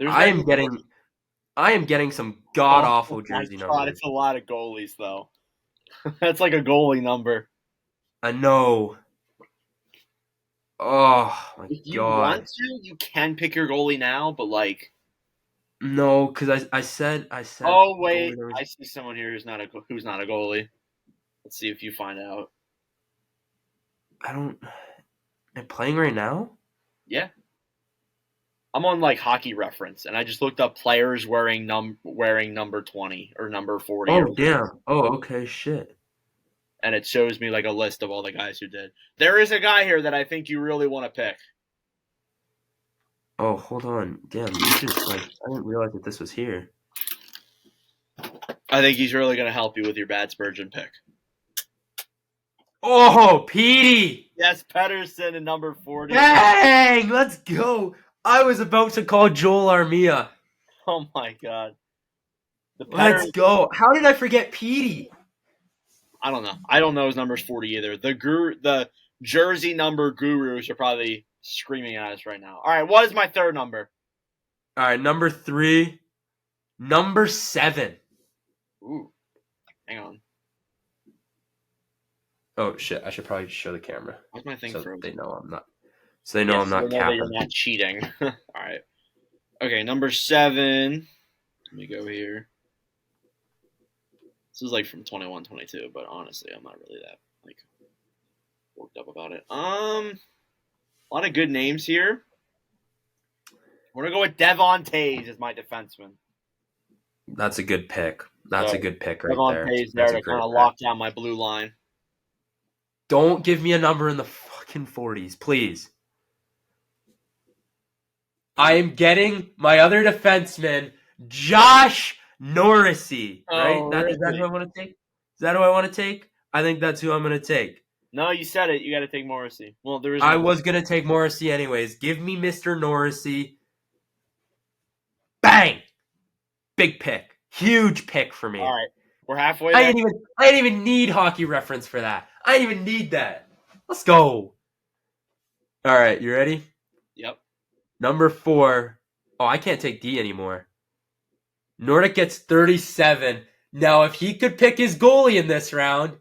I am getting some god awful jersey numbers. It's a lot of goalies though. That's like a goalie number. I know. Oh my If you god. want to, you can pick your goalie now, but like. No, because I said. Oh wait, I see someone here who's not a goalie. Let's see if you find out. Am I playing right now? Yeah. I'm on like Hockey Reference, and I just looked up players wearing number 20 or number 40. Oh damn! Oh okay, shit. And it shows me like a list of all the guys who did. There is a guy here that I think you really want to pick. Oh, hold on. Damn, this is like I didn't realize that this was here. I think he's really going to help you with your bad Spurgeon pick. Oh, Petey! Yes, Pedersen in number 40. Dang, let's go. I was about to call Joel Armia. Oh my god. Let's go. How did I forget Petey? I don't know. I don't know his number's 40 either. The jersey number gurus are probably screaming at us right now. All right, what is my third number? All right, number 3. Number 7. Ooh. Hang on. Oh shit! I should probably show the camera. Why's my thing so frozen? they know I'm not. So they know I'm not capping. You're not cheating. All right. Okay, number 7. Let me go here. This is like from 21-22, but honestly, I'm not really that like worked up about it. A lot of good names here. We're gonna go with Devon Tays as my defenseman. That's a good pick. That's a good pick right Devon there. Tays there to kind of lock down my blue line. Don't give me a number in the fucking 40s, please. I am getting my other defenseman, Josh Norrisy. Right? Oh, Is that who I want to take? Is that who I want to take? I think that's who I'm going to take. No, you said it. You got to take Morrissey. Well, there is. I was going to take Morrissey anyways. Give me Mr. Norrisy. Bang! Big pick. Huge pick for me. All right. We're halfway there. I didn't even need Hockey Reference for that. I didn't even need that. Let's go. All right, you ready? Yep. Number 4. Oh, I can't take D anymore. Nordic gets 37. Now, if he could pick his goalie in this round,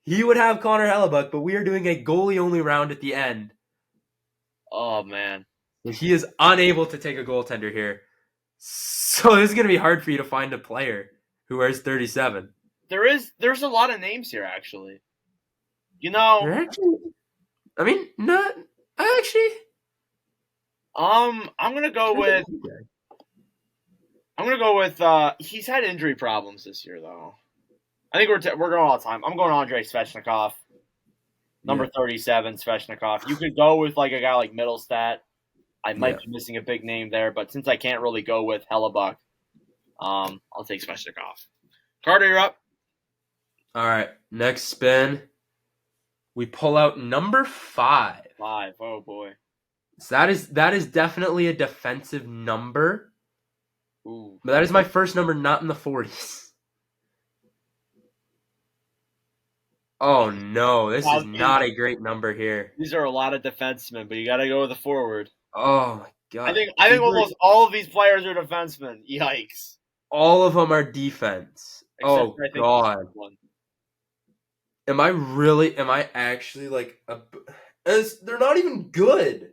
he would have Connor Hellebuck, but we are doing a goalie-only round at the end. Oh, man. He is unable to take a goaltender here. So this is going to be hard for you to find a player who wears 37. There's a lot of names here, actually. You know, I mean, not actually. I'm gonna go with. He's had injury problems this year, though. I think we're going all the time. I'm going Andrei Svechnikov. Number 37, Sveshnikov. You could go with like a guy like Middlestat. I might be missing a big name there, but since I can't really go with Hellebuck, I'll take Sveshnikov. Carter, you're up. All right, next spin. We pull out number 5. 5. Oh boy. So that is definitely a defensive number. Ooh. But that is my first number, not in the 40s. Oh no, this is not a great number here. These are a lot of defensemen, but you got to go with the forward. Oh my god! I think almost all of these players are defensemen. Yikes! All of them are defense. Oh god! Am I actually like they're not even good.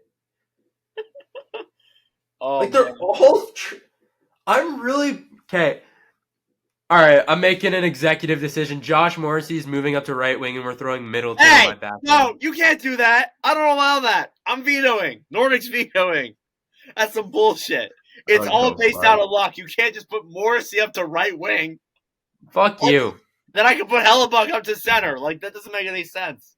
Oh, they're all. I'm really okay. All right, I'm making an executive decision. Josh Morrissey is moving up to right wing, and we're throwing Middleton on my back. No, you can't do that. I don't allow that. I'm vetoing. Nordic's vetoing. That's some bullshit. It's all based out of luck. You can't just put Morrissey up to right wing. Fuck you. Then I can put Hellebuck up to center. Like, that doesn't make any sense.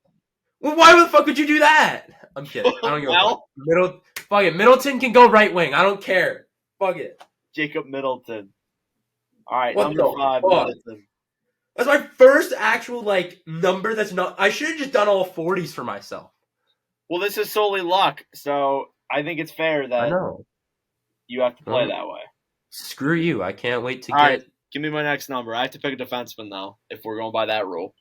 Well, why the fuck would you do that? I'm kidding. I don't go. Fuck it. Middleton can go right wing. I don't care. Fuck it. Jacob Middleton. All right, what number 5. Middleton. That's my first actual number. That's not. I should have just done all 40s for myself. Well, this is solely luck, so I think it's fair that you have to play that way. Screw you! I can't wait to all get. Right, give me my next number. I have to pick a defenseman though, if we're going by that rule.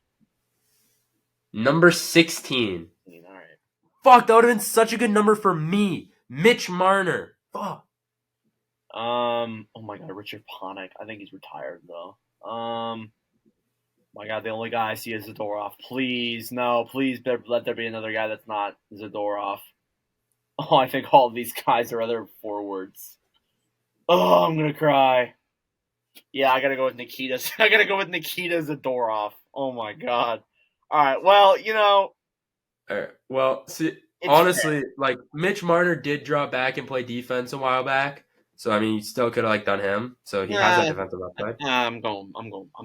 Number 16. All right. Fuck, that would have been such a good number for me, Mitch Marner. Fuck. Oh my god, Richard Panik. I think he's retired though. My god, the only guy I see is Zadorov. Please, no, please let there be another guy that's not Zadorov. Oh, I think all of these guys are other forwards. Oh, I'm gonna cry. Yeah, I gotta go with Nikita. I gotta go with Nikita Zadorov. Oh my god. All right, well, All right, well, see, honestly, Mitch Marner did drop back and play defense a while back. So, I mean, you still could have done him. So, he has that defensive upside. I'm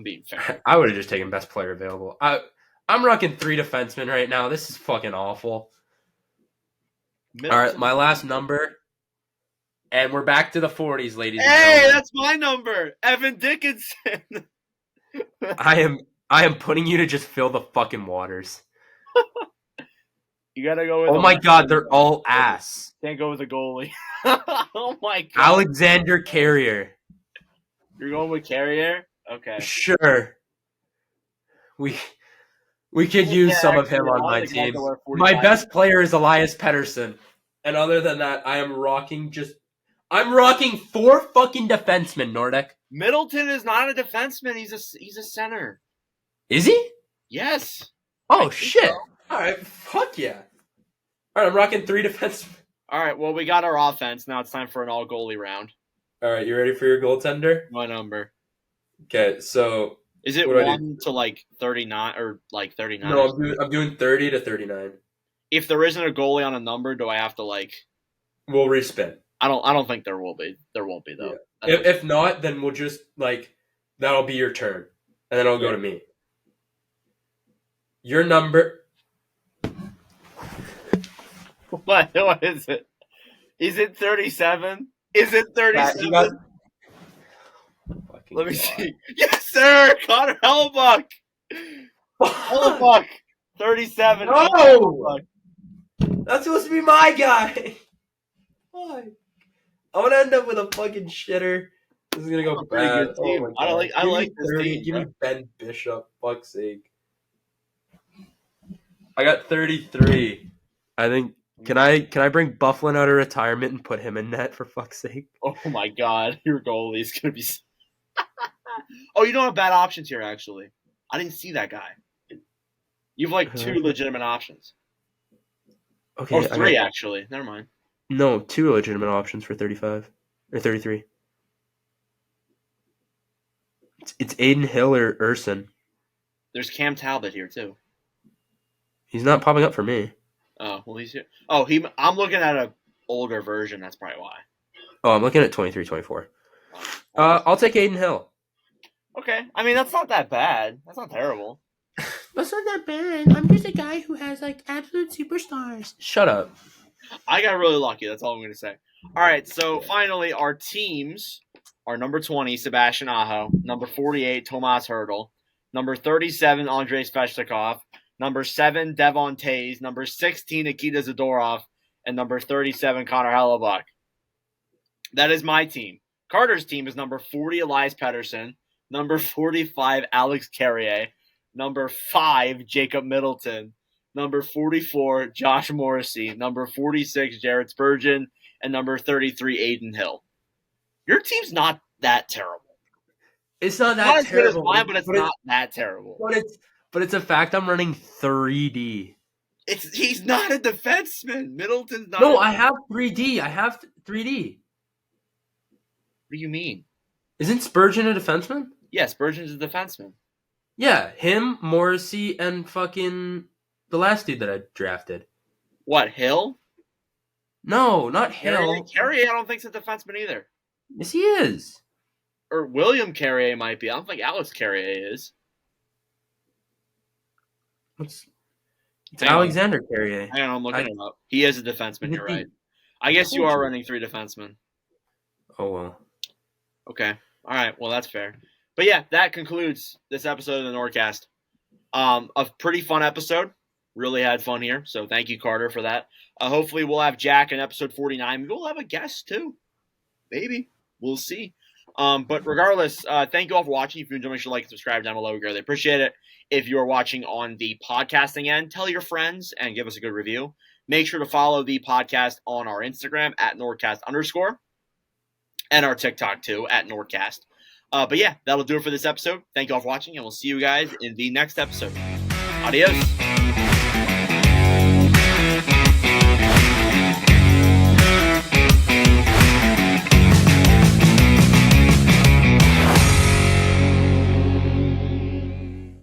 being fair. I would have just taken best player available. I'm rocking 3 defensemen right now. This is fucking awful. Middleton. All right, my last number. And we're back to the 40s, ladies and gentlemen. Hey, that's my number. Evan Dickinson. I am putting you to just fill the fucking waters. You gotta go with. Oh my god, they're all ass. Can't go with a goalie. Oh my god. Alexander Carrier. You're going with Carrier? Okay. Sure. We could use some of him on my team. My best player is Elias Pettersson. And other than that, I'm rocking 4 fucking defensemen, Nordic. Middleton is not a defenseman. He's a center. Is he? Yes. Oh shit. So. All right, fuck yeah. All right, I'm rocking 3 defensemen. All right, well, we got our offense. Now it's time for an all-goalie round. All right, you ready for your goaltender? My number. Okay, so... Is it 1 to, 39 or, 39? No, I'm doing 30 to 39. If there isn't a goalie on a number, do I have to, We'll respin. I don't think there will be. There won't be, though. Yeah. If not, then we'll just, that'll be your turn. And then it'll go to me. Your number... What is it? Is it 37? Is it 37? Let me see. Yes, sir! Connor Hellebuck! Hellebuck! 37. No! Hellebuck. That's supposed to be my guy! Why? I'm gonna end up with a fucking shitter. This is gonna go bad. Pretty good team. I like this team. Give me Ben Bishop, fuck's sake. I got 33. I think... Can I bring Bufflin out of retirement and put him in net for fuck's sake? Oh my god, your goalie is gonna be. Oh, you don't have bad options here. Actually, I didn't see that guy. You've 2 legitimate options. Okay, or 3 actually. Never mind. No, 2 legitimate options for 35 or 33. It's Aiden Hill or Urson. There's Cam Talbot here too. He's not popping up for me. Oh, well, he's here. Oh, I'm looking at an older version. That's probably why. Oh, I'm looking at 23, 24. I'll take Aiden Hill. Okay. I mean, that's not that bad. That's not terrible. That's not that bad. I'm just a guy who has like absolute superstars. Shut up. I got really lucky. That's all I'm going to say. All right, so finally, our teams are number 20, Sebastian Aho, number 48, Tomas Hurdle, number 37, Andrei Svechnikov, number 7, Devon Tays, number 16, Nikita Zadorov, and number 37, Connor Hellebuck. That is my team. Carter's team is number 40, Elias Pettersson, number 45, Alex Carrier, number 5, Jacob Middleton, number 44, Josh Morrissey, number 46, Jared Spurgeon, and number 33, Aiden Hill. Your team's not that terrible. It's not Not that as good as terrible. mine, but it's not that terrible. But it's a fact I'm running 3D. He's not a defenseman. Middleton's not. No, I have 3D. I have 3D. What do you mean? Isn't Spurgeon a defenseman? Yeah, Spurgeon's a defenseman. Yeah, him, Morrissey, and fucking the last dude that I drafted. What, Hill? No, not Hill. Carrier, I don't think is a defenseman either. Yes, he is. Or William Carrier might be. I don't think Alex Carrier is. It's Alexander Carrier. Hang on, I'm looking it up. He is a defenseman, you're right. I guess you are running 3 defensemen. Oh, well. Okay. All right. Well, that's fair. But yeah, that concludes this episode of the NordCast. A pretty fun episode. Really had fun here. So thank you, Carter, for that. Hopefully we'll have Jack in episode 49. Maybe we'll have a guest too. Maybe. We'll see. But regardless, thank you all for watching. If you enjoyed, make sure to like and subscribe down below. We greatly appreciate it. If you are watching on the podcasting end, tell your friends and give us a good review. Make sure to follow the podcast on our Instagram at NordCast_. And our TikTok, too, at NordCast. But yeah, that'll do it for this episode. Thank you all for watching, and we'll see you guys in the next episode. Adios.